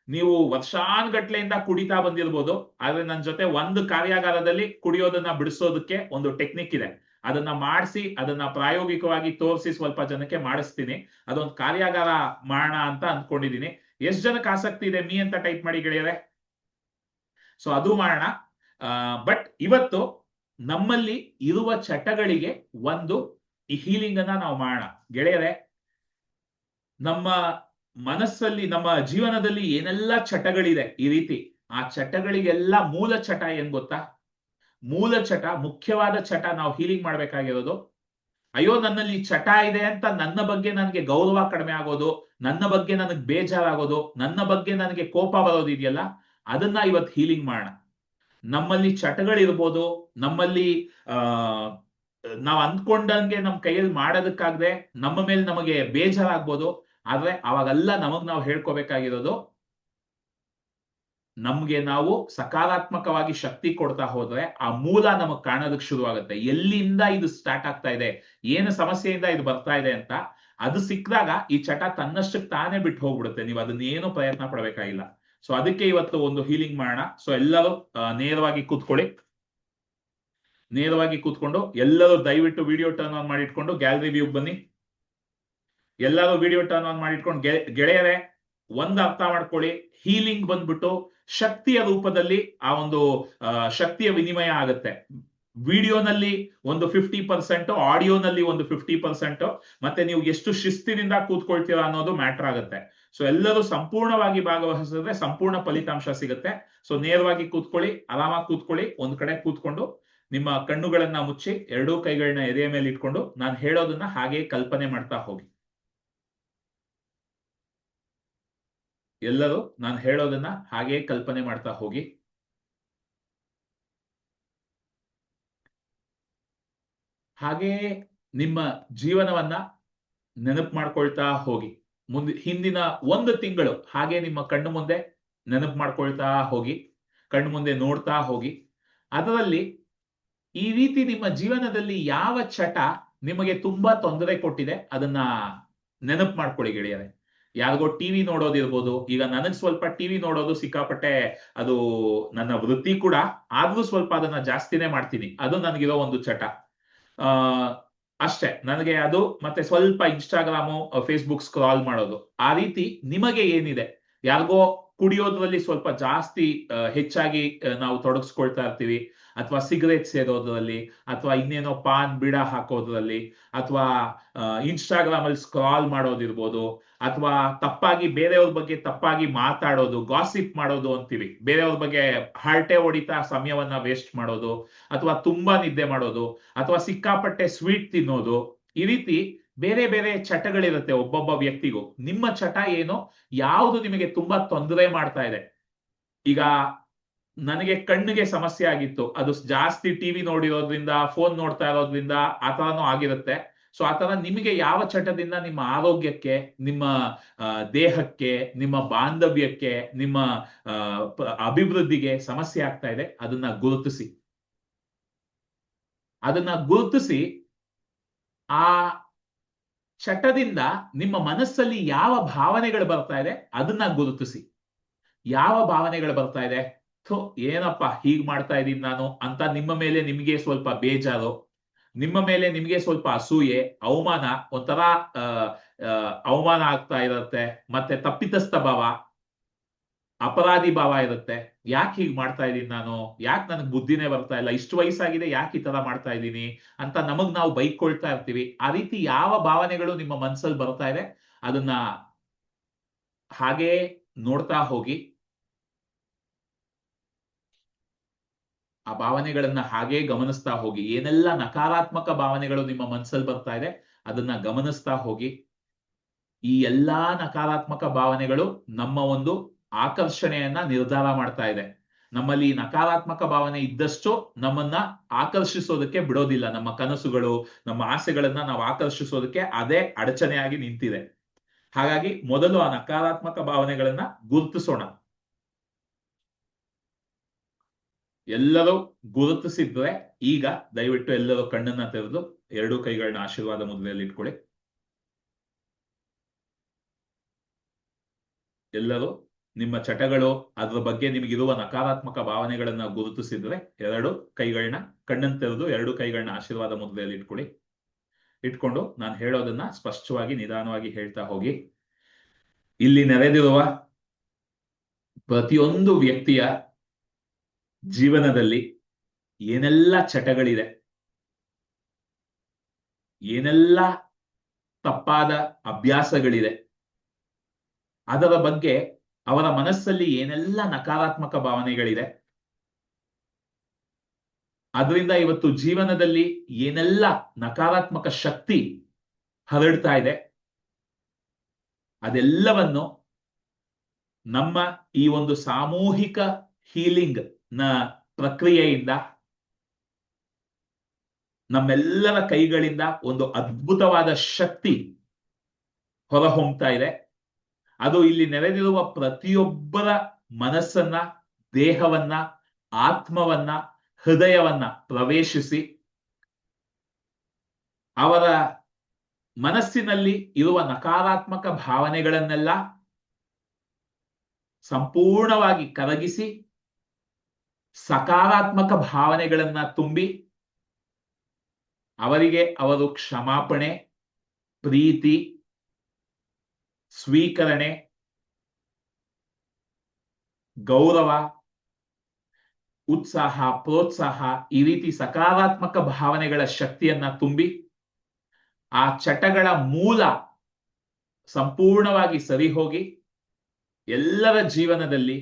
ನೀವು ವರ್ಷಾನ್ಗಟ್ಲೆಯಿಂದ ಕುಡಿತಾ ಬಂದಿರ್ಬೋದು, ಆದ್ರೆ ನನ್ನ ಜೊತೆ ಒಂದು ಕಾರ್ಯಾಗಾರದಲ್ಲಿ ಕುಡಿಯೋದನ್ನ ಬಿಡಿಸೋದಕ್ಕೆ ಒಂದು ಟೆಕ್ನಿಕ್ ಇದೆ. ಅದನ್ನ ಮಾಡಿಸಿ, ಅದನ್ನ ಪ್ರಾಯೋಗಿಕವಾಗಿ ತೋರಿಸಿ ಸ್ವಲ್ಪ ಜನಕ್ಕೆ ಮಾಡಿಸ್ತೀನಿ. ಅದೊಂದು ಕಾರ್ಯಾಗಾರ ಮಾಡೋಣ ಅಂತ ಅಂದ್ಕೊಂಡಿದ್ದೀನಿ. ಎಷ್ಟು ಜನಕ್ಕೆ ಆಸಕ್ತಿ ಇದೆ ಮೀ ಅಂತ ಟೈಪ್ ಮಾಡಿ ಗೆಳೆಯರೆ. ಸೊ ಅದು ಮಾಡೋಣ. ಬಟ್ ಇವತ್ತು ನಮ್ಮಲ್ಲಿ ಇರುವ ಚಟಗಳಿಗೆ ಒಂದು ಈ ಹೀಲಿಂಗ್ ಅನ್ನ ನಾವು ಮಾಡೋಣ ಗೆಳೆಯರೆ. ನಮ್ಮ ಮನಸ್ಸಲ್ಲಿ, ನಮ್ಮ ಜೀವನದಲ್ಲಿ ಏನೆಲ್ಲ ಚಟಗಳಿದೆ ಈ ರೀತಿ, ಆ ಚಟಗಳಿಗೆಲ್ಲ ಮೂಲ ಚಟ ಏನ್ ಗೊತ್ತಾ? ಮೂಲ ಚಟ, ಮುಖ್ಯವಾದ ಚಟ ನಾವು ಹೀಲಿಂಗ್ ಮಾಡ್ಬೇಕಾಗಿರೋದು, ಅಯ್ಯೋ ನನ್ನಲ್ಲಿ ಚಟ ಇದೆ ಅಂತ ನನ್ನ ಬಗ್ಗೆ ನನಗೆ ಗೌರವ ಕಡಿಮೆ ಆಗೋದು, ನನ್ನ ಬಗ್ಗೆ ನನಗೆ ಬೇಜಾರಾಗೋದು, ನನ್ನ ಬಗ್ಗೆ ನನಗೆ ಕೋಪ ಬರೋದಿದೆಯಲ್ಲ, ಅದನ್ನ ಇವತ್ತು ಹೀಲಿಂಗ್ ಮಾಡೋಣ. ನಮ್ಮಲ್ಲಿ ಚಟಗಳಿರ್ಬೋದು, ನಮ್ಮಲ್ಲಿ ನಾವು ಅಂದ್ಕೊಂಡಂಗೆ ನಮ್ಮ ಕೈಯಲ್ಲಿ ಮಾಡೋದಕ್ಕಾಗದೆ ನಮ್ಮ ಮೇಲೆ ನಮಗೆ ಬೇಜಾರಾಗ್ಬೋದು. ಆದ್ರೆ ಅವಾಗೆಲ್ಲ ನಾವು ಹೇಳ್ಕೋಬೇಕಾಗಿರೋದು, ನಮ್ಗೆ ನಾವು ಸಕಾರಾತ್ಮಕವಾಗಿ ಶಕ್ತಿ ಕೊಡ್ತಾ ಹೋದ್ರೆ ಆ ಮೂಲ ನಮಗ್ ಕಾಣೋದಕ್ಕೆ ಶುರು ಆಗುತ್ತೆ. ಎಲ್ಲಿಂದ ಇದು ಸ್ಟಾರ್ಟ್ ಆಗ್ತಾ ಇದೆ, ಏನು ಸಮಸ್ಯೆಯಿಂದ ಇದು ಬರ್ತಾ ಇದೆ ಅಂತ ಅದು ಸಿಕ್ಕಿದಾಗ ಈ ಚಟ ತನ್ನಷ್ಟಕ್ಕೆ ತಾನೇ ಬಿಟ್ಟು ಹೋಗ್ಬಿಡುತ್ತೆ. ನೀವು ಅದನ್ನೇನು ಪ್ರಯತ್ನ ಪಡಬೇಕಾಗಿಲ್ಲ. ಸೊ ಅದಕ್ಕೆ ಇವತ್ತು ಒಂದು ಹೀಲಿಂಗ್ ಮಾಡೋಣ. ಸೊ ಎಲ್ಲರೂ ನೇರವಾಗಿ ಕೂತ್ಕೊಂಡು ಎಲ್ಲರೂ ದಯವಿಟ್ಟು ವಿಡಿಯೋ ಟರ್ನ್ ಆನ್ ಮಾಡಿ ಇಟ್ಕೊಂಡು ಗ್ಯಾಲರಿ ವ್ಯೂ ಬನ್ನಿ. ಎಲ್ಲರೂ ವಿಡಿಯೋ ಟರ್ನ್ ಆನ್ ಮಾಡಿ ಇಟ್ಕೊಂಡು ಗೆಳೆಯರೆ, ಒಂದ್ ಅರ್ಥ ಮಾಡ್ಕೊಳ್ಳಿ, ಹೀಲಿಂಗ್ ಬಂದ್ಬಿಟ್ಟು ಶಕ್ತಿಯ ರೂಪದಲ್ಲಿ ಆ ಒಂದು ಶಕ್ತಿಯ ವಿನಿಮಯ ಆಗುತ್ತೆ. ವಿಡಿಯೋನಲ್ಲಿ ಒಂದು 50%, ಆಡಿಯೋನಲ್ಲಿ ಒಂದು 50%, ಮತ್ತೆ ನೀವು ಎಷ್ಟು ಶಿಸ್ತಿನಿಂದ ಕೂತ್ಕೊಳ್ತೀರಾ ಅನ್ನೋದು ಮ್ಯಾಟರ್ ಆಗುತ್ತೆ. ಸೊ ಎಲ್ಲರೂ ಸಂಪೂರ್ಣವಾಗಿ ಭಾಗವಹಿಸಿದ್ರೆ ಸಂಪೂರ್ಣ ಫಲಿತಾಂಶ ಸಿಗುತ್ತೆ. ಸೊ ನೇರವಾಗಿ ಕೂತ್ಕೊಳ್ಳಿ, ಆರಾಮಾಗಿ ಕೂತ್ಕೊಳ್ಳಿ. ಒಂದ್ ಕಡೆ ಕೂತ್ಕೊಂಡು ನಿಮ್ಮ ಕಣ್ಣುಗಳನ್ನ ಮುಚ್ಚಿ, ಎರಡೂ ಕೈಗಳನ್ನ ಎದೆಯ ಮೇಲೆ ಇಟ್ಕೊಂಡು ನಾನು ಹೇಳೋದನ್ನ ಹಾಗೆ ಕಲ್ಪನೆ ಮಾಡ್ತಾ ಹೋಗಿ. ಎಲ್ಲರೂ ನಾನು ಹೇಳೋದನ್ನ ಹಾಗೆ ಕಲ್ಪನೆ ಮಾಡ್ತಾ ಹೋಗಿ. ಹಾಗೆ ನಿಮ್ಮ ಜೀವನವನ್ನ ನೆನಪು ಮಾಡ್ಕೊಳ್ತಾ ಹೋಗಿ. ಹಿಂದಿನ 1 ತಿಂಗಳು ಹಾಗೆ ನಿಮ್ಮ ಕಣ್ಣು ಮುಂದೆ ನೆನಪು ಮಾಡ್ಕೊಳ್ತಾ ಹೋಗಿ, ಕಣ್ಣು ಮುಂದೆ ನೋಡ್ತಾ ಹೋಗಿ. ಅದರಲ್ಲಿ ಈ ರೀತಿ ನಿಮ್ಮ ಜೀವನದಲ್ಲಿ ಯಾವ ಚಟ ನಿಮಗೆ ತುಂಬಾ ತೊಂದರೆ ಕೊಟ್ಟಿದೆ, ಅದನ್ನ ನೆನಪು ಮಾಡ್ಕೊಳ್ಳಿ ಗೆಳೆಯರೆ. ಯಾರಿಗೋ ಟಿವಿ ನೋಡೋದಿರ್ಬೋದು. ಈಗ ನನಗ್ ಸ್ವಲ್ಪ ಟಿವಿ ನೋಡೋದು ಸಿಕ್ಕಾಪಟ್ಟೆ, ಅದು ನನ್ನ ವೃತ್ತಿ ಕೂಡ, ಆದ್ರೂ ಸ್ವಲ್ಪ ಅದನ್ನ ಜಾಸ್ತಿನೇ ಮಾಡ್ತೀನಿ. ಅದು ನನಗಿರೋ ಒಂದು ಚಟ. ಆ ಅಷ್ಟೇ ನನಗೆ ಅದು. ಮತ್ತೆ ಸ್ವಲ್ಪ ಇನ್ಸ್ಟಾಗ್ರಾಮು, ಫೇಸ್ಬುಕ್ ಸ್ಕ್ರಾಲ್ ಮಾಡೋದು. ಆ ರೀತಿ ನಿಮಗೆ ಏನಿದೆ, ಯಾರಿಗೋ ಕುಡಿಯೋದ್ರಲ್ಲಿ ಸ್ವಲ್ಪ ಜಾಸ್ತಿ ಹೆಚ್ಚಾಗಿ ನಾವು ತೊಡಗಿಸ್ಕೊಳ್ತಾ ಇರ್ತೀವಿ, ಅಥವಾ ಸಿಗರೇಟ್ ಸೇದೋದ್ರಲ್ಲಿ, ಅಥವಾ ಇನ್ನೇನೋ ಪಾನ್ ಬೀಡ ಹಾಕೋದ್ರಲ್ಲಿ, ಅಥವಾ ಇನ್ಸ್ಟಾಗ್ರಾಮ್ ಅಲ್ಲಿ ಸ್ಕ್ರಾಲ್ ಮಾಡೋದಿರ್ಬೋದು, ಅಥವಾ ತಪ್ಪಾಗಿ ಬೇರೆಯವ್ರ ಬಗ್ಗೆ ತಪ್ಪಾಗಿ ಮಾತಾಡೋದು, ಗಾಸಿಪ್ ಮಾಡೋದು ಅಂತೀವಿ, ಬೇರೆಯವ್ರ ಬಗ್ಗೆ ಹರಟೆ ಹೊಡಿತಾ ಸಮಯವನ್ನ ವೇಸ್ಟ್ ಮಾಡೋದು, ಅಥವಾ ತುಂಬಾ ನಿದ್ದೆ ಮಾಡೋದು, ಅಥವಾ ಸಿಕ್ಕಾಪಟ್ಟೆ ಸ್ವೀಟ್ ತಿನ್ನೋದು. ಈ ರೀತಿ ಬೇರೆ ಬೇರೆ ಚಟಗಳಿರುತ್ತೆ ಒಬ್ಬೊಬ್ಬ ವ್ಯಕ್ತಿಗೂ. ನಿಮ್ಮ ಚಟ ಏನೋ, ಯಾವುದು ನಿಮಗೆ ತುಂಬಾ ತೊಂದರೆ ಮಾಡ್ತಾ ಇದೆ. ಈಗ ನನಗೆ ಕಣ್ಣಿಗೆ ಸಮಸ್ಯೆ ಆಗಿತ್ತು, ಅದು ಜಾಸ್ತಿ ಟಿವಿ ನೋಡಿರೋದ್ರಿಂದ, ಫೋನ್ ನೋಡ್ತಾ ಇರೋದ್ರಿಂದ ಆ ತರನೂ ಆಗಿರುತ್ತೆ. ಸೊ ಆ ತರ ನಿಮಗೆ ಯಾವ ಚಟದಿಂದ ನಿಮ್ಮ ಆರೋಗ್ಯಕ್ಕೆ, ನಿಮ್ಮ ದೇಹಕ್ಕೆ, ನಿಮ್ಮ ಬಾಂಧವ್ಯಕ್ಕೆ, ನಿಮ್ಮ ಅಭಿವೃದ್ಧಿಗೆ ಸಮಸ್ಯೆ ಆಗ್ತಾ ಇದೆ, ಅದನ್ನ ಗುರುತಿಸಿ. ಅದನ್ನ ಗುರುತಿಸಿ ಆ ಚಟದಿಂದ ನಿಮ್ಮ ಮನಸ್ಸಲ್ಲಿ ಯಾವ ಭಾವನೆಗಳು ಬರ್ತಾ ಇದೆ ಅದನ್ನ ಗುರುತಿಸಿ. ಯಾವ ಭಾವನೆಗಳು ಬರ್ತಾ ಇದೆ, ಥೋ ಏನಪ್ಪ ಹೀಗ್ ಮಾಡ್ತಾ ಇದ್ದೀನಿ ನಾನು ಅಂತ ನಿಮ್ಮ ಮೇಲೆ ನಿಮಗೆ ಸ್ವಲ್ಪ ಬೇಜಾರು, ನಿಮ್ಮ ಮೇಲೆ ನಿಮಗೆ ಸ್ವಲ್ಪ ಅಸೂಯೆ, ಅವಮಾನ, ಒಂಥರ ಅವಮಾನ ಆಗ್ತಾ ಇರುತ್ತೆ. ಮತ್ತೆ ತಪ್ಪಿತಸ್ಥ ಭಾವ, ಅಪರಾಧಿ ಭಾವ ಇರುತ್ತೆ. ಯಾಕೆ ಹೀಗ್ ಮಾಡ್ತಾ ಇದ್ದೀನಿ ನಾನು, ಯಾಕೆ ನನಗೆ ಬುದ್ಧಿನೇ ಬರ್ತಾ ಇಲ್ಲ, ಇಷ್ಟು ವಯಸ್ಸಾಗಿದೆ ಯಾಕೆ ಈ ತರ ಮಾಡ್ತಾ ಇದ್ದೀನಿ ಅಂತ ನಮಗ್ ನಾವು ಬೈಕೊಳ್ತಾ ಇರ್ತೀವಿ. ಆ ರೀತಿ ಯಾವ ಭಾವನೆಗಳು ನಿಮ್ಮ ಮನಸ್ಸಲ್ಲಿ ಬರ್ತಾ ಇದೆ ಅದನ್ನ ಹಾಗೇ ನೋಡ್ತಾ ಹೋಗಿ. ಆ ಭಾವನೆಗಳನ್ನ ಹಾಗೇ ಗಮನಿಸ್ತಾ ಹೋಗಿ. ಏನೆಲ್ಲ ನಕಾರಾತ್ಮಕ ಭಾವನೆಗಳು ನಿಮ್ಮ ಮನಸ್ಸಲ್ಲಿ ಬರ್ತಾ ಇದೆ ಅದನ್ನ ಗಮನಿಸ್ತಾ ಹೋಗಿ. ಈ ಎಲ್ಲಾ ನಕಾರಾತ್ಮಕ ಭಾವನೆಗಳು ನಮ್ಮ ಒಂದು ಆಕರ್ಷಣೆಯನ್ನ ನಿರ್ಧಾರ ಮಾಡ್ತಾ ಇದೆ. ನಮ್ಮಲ್ಲಿ ನಕಾರಾತ್ಮಕ ಭಾವನೆ ಇದ್ದಷ್ಟು ನಮ್ಮನ್ನ ಆಕರ್ಷಿಸೋದಕ್ಕೆ ಬಿಡೋದಿಲ್ಲ. ನಮ್ಮ ಕನಸುಗಳು, ನಮ್ಮ ಆಸೆಗಳನ್ನ ನಾವು ಆಕರ್ಷಿಸೋದಕ್ಕೆ ಅದೇ ಅಡಚಣೆಯಾಗಿ ನಿಂತಿದೆ. ಹಾಗಾಗಿ ಮೊದಲು ಆ ನಕಾರಾತ್ಮಕ ಭಾವನೆಗಳನ್ನ ಗುರುತಿಸೋಣ. ಎಲ್ಲರೂ ಗುರುತಿಸಿದ್ರೆ ಈಗ ದಯವಿಟ್ಟು ಎಲ್ಲರೂ ಕಣ್ಣನ್ನ ತೆರೆದು ಎರಡೂ ಕೈಗಳನ್ನ ಆಶೀರ್ವಾದ ಮುದ್ರೆಯಲ್ಲಿ ಇಟ್ಕೊಳ್ಳಿ. ಎಲ್ಲರೂ ನಿಮ್ಮ ಚಟಗಳು, ಅದ್ರ ಬಗ್ಗೆ ನಿಮಗಿರುವ ನಕಾರಾತ್ಮಕ ಭಾವನೆಗಳನ್ನ ಗುರುತಿಸಿದ್ರೆ ಎರಡು ಕೈಗಳನ್ನ ಕಣ್ಣನ್ನು ತೆರೆದು ಎರಡು ಕೈಗಳನ್ನ ಆಶೀರ್ವಾದ ಮುದ್ರೆಯಲ್ಲಿ ಇಟ್ಕೊಳ್ಳಿ. ಇಟ್ಕೊಂಡು ನಾನು ಹೇಳೋದನ್ನ ಸ್ಪಷ್ಟವಾಗಿ ನಿಧಾನವಾಗಿ ಹೇಳ್ತಾ ಹೋಗಿ. ಇಲ್ಲಿ ನೆರೆದಿರುವ ಪ್ರತಿಯೊಂದು ವ್ಯಕ್ತಿಯ ಜೀವನದಲ್ಲಿ ಏನೆಲ್ಲ ಚಟಗಳಿದೆ, ಏನೆಲ್ಲ ತಪ್ಪಾದ ಅಭ್ಯಾಸಗಳಿದೆ, ಅದರ ಬಗ್ಗೆ ಅವರ ಮನಸ್ಸಲ್ಲಿ ಏನೆಲ್ಲ ನಕಾರಾತ್ಮಕ ಭಾವನೆಗಳಿದೆ, ಅದರಿಂದ ಇವತ್ತು ಜೀವನದಲ್ಲಿ ಏನೆಲ್ಲ ನಕಾರಾತ್ಮಕ ಶಕ್ತಿ ಹರಡ್ತಾ ಇದೆ, ಅದೆಲ್ಲವನ್ನು ನಮ್ಮ ಈ ಒಂದು ಸಾಮೂಹಿಕ ಹೀಲಿಂಗ್ ನ ಪ್ರಕ್ರಿಯೆಯಿಂದ ನಮ್ಮೆಲ್ಲರ ಕೈಗಳಿಂದ ಒಂದು ಅದ್ಭುತವಾದ ಶಕ್ತಿ ಹೊರಹೊಮ್ತಾ ಇದೆ. ಅದು ಇಲ್ಲಿ ನೆರೆದಿರುವ ಪ್ರತಿಯೊಬ್ಬರ ಮನಸ್ಸನ್ನ, ದೇಹವನ್ನ, ಆತ್ಮವನ್ನ, ಹೃದಯವನ್ನ ಪ್ರವೇಶಿಸಿ ಅವರ ಮನಸ್ಸಿನಲ್ಲಿ ಇರುವ ನಕಾರಾತ್ಮಕ ಭಾವನೆಗಳನ್ನೆಲ್ಲ ಸಂಪೂರ್ಣವಾಗಿ ಕರಗಿಸಿ ಸಕಾರಾತ್ಮಕ ಭಾವನೆಗಳನ್ನ ತುಂಬಿ ಅವರಿಗೆ ಅವರು ಕ್ಷಮಾಪಣೆ, ಪ್ರೀತಿ, ಸ್ವೀಕರಣೆ, ಗೌರವ, ಉತ್ಸಾಹ, ಪ್ರೋತ್ಸಾಹ, ಈ ರೀತಿ ಸಕಾರಾತ್ಮಕ ಭಾವನೆಗಳ ಶಕ್ತಿಯನ್ನ ತುಂಬಿ ಆ ಚಟಗಳ ಮೂಲ ಸಂಪೂರ್ಣವಾಗಿ ಸರಿ ಹೋಗಿ ಎಲ್ಲರ ಜೀವನದಲ್ಲಿ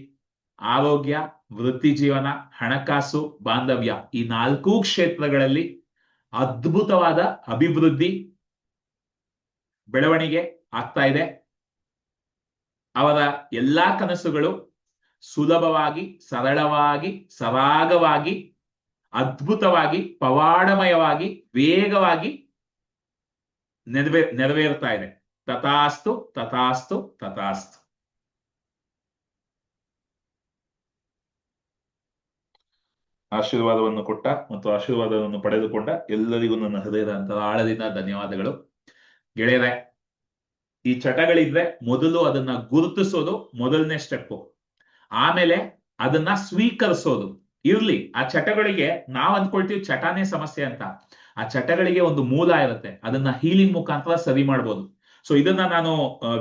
ಆರೋಗ್ಯ, ವೃತ್ತಿ ಜೀವನ, ಹಣಕಾಸು, ಬಾಂಧವ್ಯ ಈ ನಾಲ್ಕೂ ಕ್ಷೇತ್ರಗಳಲ್ಲಿ ಅದ್ಭುತವಾದ ಅಭಿವೃದ್ಧಿ, ಬೆಳವಣಿಗೆ ಆಗ್ತಾ ಇದೆ. ಅವರ ಎಲ್ಲಾ ಕನಸುಗಳು ಸುಲಭವಾಗಿ, ಸರಳವಾಗಿ, ಸರಾಗವಾಗಿ, ಅದ್ಭುತವಾಗಿ, ಪವಾಡಮಯವಾಗಿ, ವೇಗವಾಗಿ ನೆರವೇರ್ತಾ ಇದೆ. ತಥಾಸ್ತು, ತಥಾಸ್ತು, ತಥಾಸ್ತು. ಆಶೀರ್ವಾದವನ್ನು ಕೊಟ್ಟ ಮತ್ತು ಆಶೀರ್ವಾದವನ್ನು ಪಡೆದುಕೊಂಡ ಎಲ್ಲರಿಗೂ ನನ್ನ ಹೃದಯದ ಆಳದಿಂದ ಧನ್ಯವಾದಗಳು. ಗೆಳೆಯರೆ, ಈ ಚಟಗಳಿದ್ರೆ ಮೊದಲು ಅದನ್ನ ಗುರುತಿಸೋದು ಮೊದಲನೇ ಸ್ಟೆಪ್. ಆಮೇಲೆ ಅದನ್ನ ಸ್ವೀಕರಿಸೋದು. ಇರ್ಲಿ, ಆ ಚಟಗಳಿಗೆ ನಾವ್ ಅಂದ್ಕೊಳ್ತೀವಿ ಚಟನೇ ಸಮಸ್ಯೆ ಅಂತ. ಆ ಚಟಗಳಿಗೆ ಒಂದು ಮೂಲ ಇರುತ್ತೆ, ಅದನ್ನ ಹೀಲಿಂಗ್ ಮುಖಾಂತರ ಸರಿ ಮಾಡ್ಬೋದು. ಸೊ ಇದನ್ನ ನಾನು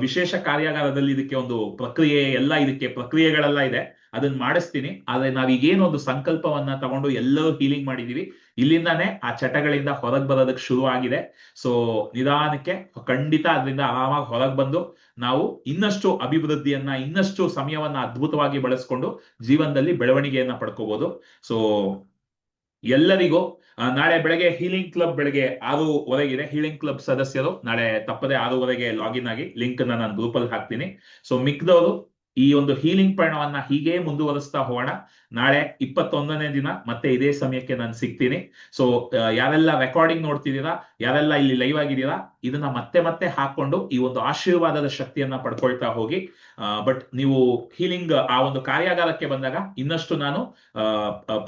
ವಿಶೇಷ ಕಾರ್ಯಾಗಾರದಲ್ಲಿ ಇದಕ್ಕೆ ಒಂದು ಪ್ರಕ್ರಿಯೆ ಎಲ್ಲ, ಇದಕ್ಕೆ ಪ್ರಕ್ರಿಯೆಗಳೆಲ್ಲ ಇದೆ, ಅದನ್ನ ಮಾಡಿಸ್ತೀನಿ. ಆದ್ರೆ ನಾವೀಗೇನು ಒಂದು ಸಂಕಲ್ಪವನ್ನ ತಗೊಂಡು ಎಲ್ಲರೂ ಹೀಲಿಂಗ್ ಮಾಡಿದೀವಿ, ಇಲ್ಲಿಂದಾನೇ ಆ ಚಟಗಳಿಂದ ಹೊರಗೆ ಬರೋದಕ್ಕೆ ಶುರು ಆಗಿದೆ. ಸೊ ನಿಧಾನಕ್ಕೆ ಖಂಡಿತ ಅದರಿಂದ ಆರಾಮಾಗಿ ಹೊರಗೆ ಬಂದು ನಾವು ಇನ್ನಷ್ಟು ಅಭಿವೃದ್ಧಿಯನ್ನ, ಇನ್ನಷ್ಟು ಸಮಯವನ್ನ ಅದ್ಭುತವಾಗಿ ಬಳಸ್ಕೊಂಡು ಜೀವನದಲ್ಲಿ ಬೆಳವಣಿಗೆಯನ್ನ ಪಡ್ಕೋಬಹುದು. ಸೊ ಎಲ್ಲರಿಗೂ ನಾಳೆ ಬೆಳಗ್ಗೆ ಹೀಲಿಂಗ್ ಕ್ಲಬ್ ಬೆಳಗ್ಗೆ 6:15 ಹೀಲಿಂಗ್ ಕ್ಲಬ್ ಸದಸ್ಯರು ನಾಳೆ ತಪ್ಪದೆ 6:15 ಲಾಗಿನ್ ಆಗಿ, ಲಿಂಕ್ ನಾನು ಗ್ರೂಪ್ ಅಲ್ಲಿ ಹಾಕ್ತೀನಿ. ಸೊ ಮಿಕ್ದವರು ಈ ಒಂದು ಹೀಲಿಂಗ್ ಪಯಣವನ್ನ ಹೀಗೆ ಮುಂದುವರಿಸ್ತಾ ಹೋಗೋಣ. ನಾಳೆ 21ನೇ ದಿನ ಮತ್ತೆ ಇದೇ ಸಮಯಕ್ಕೆ ನಾನು ಸಿಗ್ತೀನಿ. ಸೊ ಯಾರೆಲ್ಲ ರೆಕಾರ್ಡಿಂಗ್ ನೋಡ್ತಿದ್ದೀರಾ, ಯಾರೆಲ್ಲ ಇಲ್ಲಿ ಲೈವ್ ಆಗಿದ್ದೀರಾ, ಇದನ್ನ ಮತ್ತೆ ಮತ್ತೆ ಹಾಕೊಂಡು ಈ ಒಂದು ಆಶೀರ್ವಾದದ ಶಕ್ತಿಯನ್ನ ಪಡ್ಕೊಳ್ತಾ ಹೋಗಿ. ಬಟ್ ನೀವು ಹೀಲಿಂಗ್ ಆ ಒಂದು ಕಾರ್ಯಾಗಾರಕ್ಕೆ ಬಂದಾಗ ಇನ್ನಷ್ಟು ನಾನು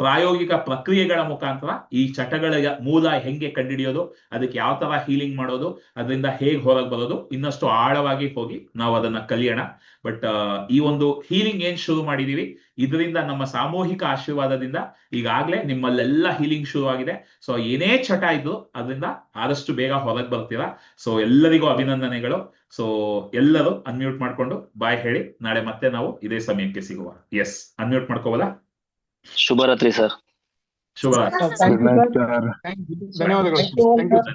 ಪ್ರಾಯೋಗಿಕ ಪ್ರಕ್ರಿಯೆಗಳ ಮುಖಾಂತರ ಈ ಚಟಗಳ ಮೂಲ ಹೆಂಗೆ ಕಂಡುಹಿಡಿಯೋದು, ಅದಕ್ಕೆ ಯಾವ ತರ ಹೀಲಿಂಗ್ ಮಾಡೋದು, ಅದರಿಂದ ಹೇಗೆ ಹೊರಗೆ ಬರೋದು, ಇನ್ನಷ್ಟು ಆಳವಾಗಿ ಹೋಗಿ ನಾವು ಅದನ್ನ ಕಲಿಯೋಣ. ಬಟ್ ಈ ಒಂದು ಹೀಲಿಂಗ್ ಏನ್ ಶುರು ಮಾಡಿದೀವಿ, ಇದರಿಂದ ನಮ್ಮ ಸಾಮೂಹಿಕ ಆಶೀರ್ವಾದದಿಂದ ಈಗಾಗಲೇ ನಿಮ್ಮಲ್ಲೆಲ್ಲ ಹೀಲಿಂಗ್ ಶುರು ಆಗಿದೆ. ಸೊ ಏನೇ ಚಟ ಇದ್ರು ಅದರಿಂದ ಆದಷ್ಟು ಬೇಗ ಹೊರಗೆ ಬರ್ತೀರಾ. ಸೊ ಎಲ್ಲರಿಗೂ ಅಭಿನಂದನೆಗಳು. ಸೊ ಎಲ್ಲರೂ ಅನ್ಮ್ಯೂಟ್ ಮಾಡ್ಕೊಂಡು ಬಾಯ್ ಹೇಳಿ, ನಾಳೆ ಮತ್ತೆ ನಾವು ಇದೇ ಸಮಯಕ್ಕೆ ಸಿಗುವ. ಎಸ್, ಅನ್ಮ್ಯೂಟ್ ಮಾಡ್ಕೋಬೋದಾ? ಶುಭರಾತ್ರಿ ಸರ್. ಶುಭರಾತ್ರಿ. ಧನ್ಯವಾದಗಳು. ಧನ್ಯವಾದ.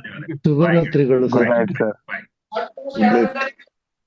ಶುಭರಾತ್ರಿಗಳು ಸರ್. ಬಾಯ್.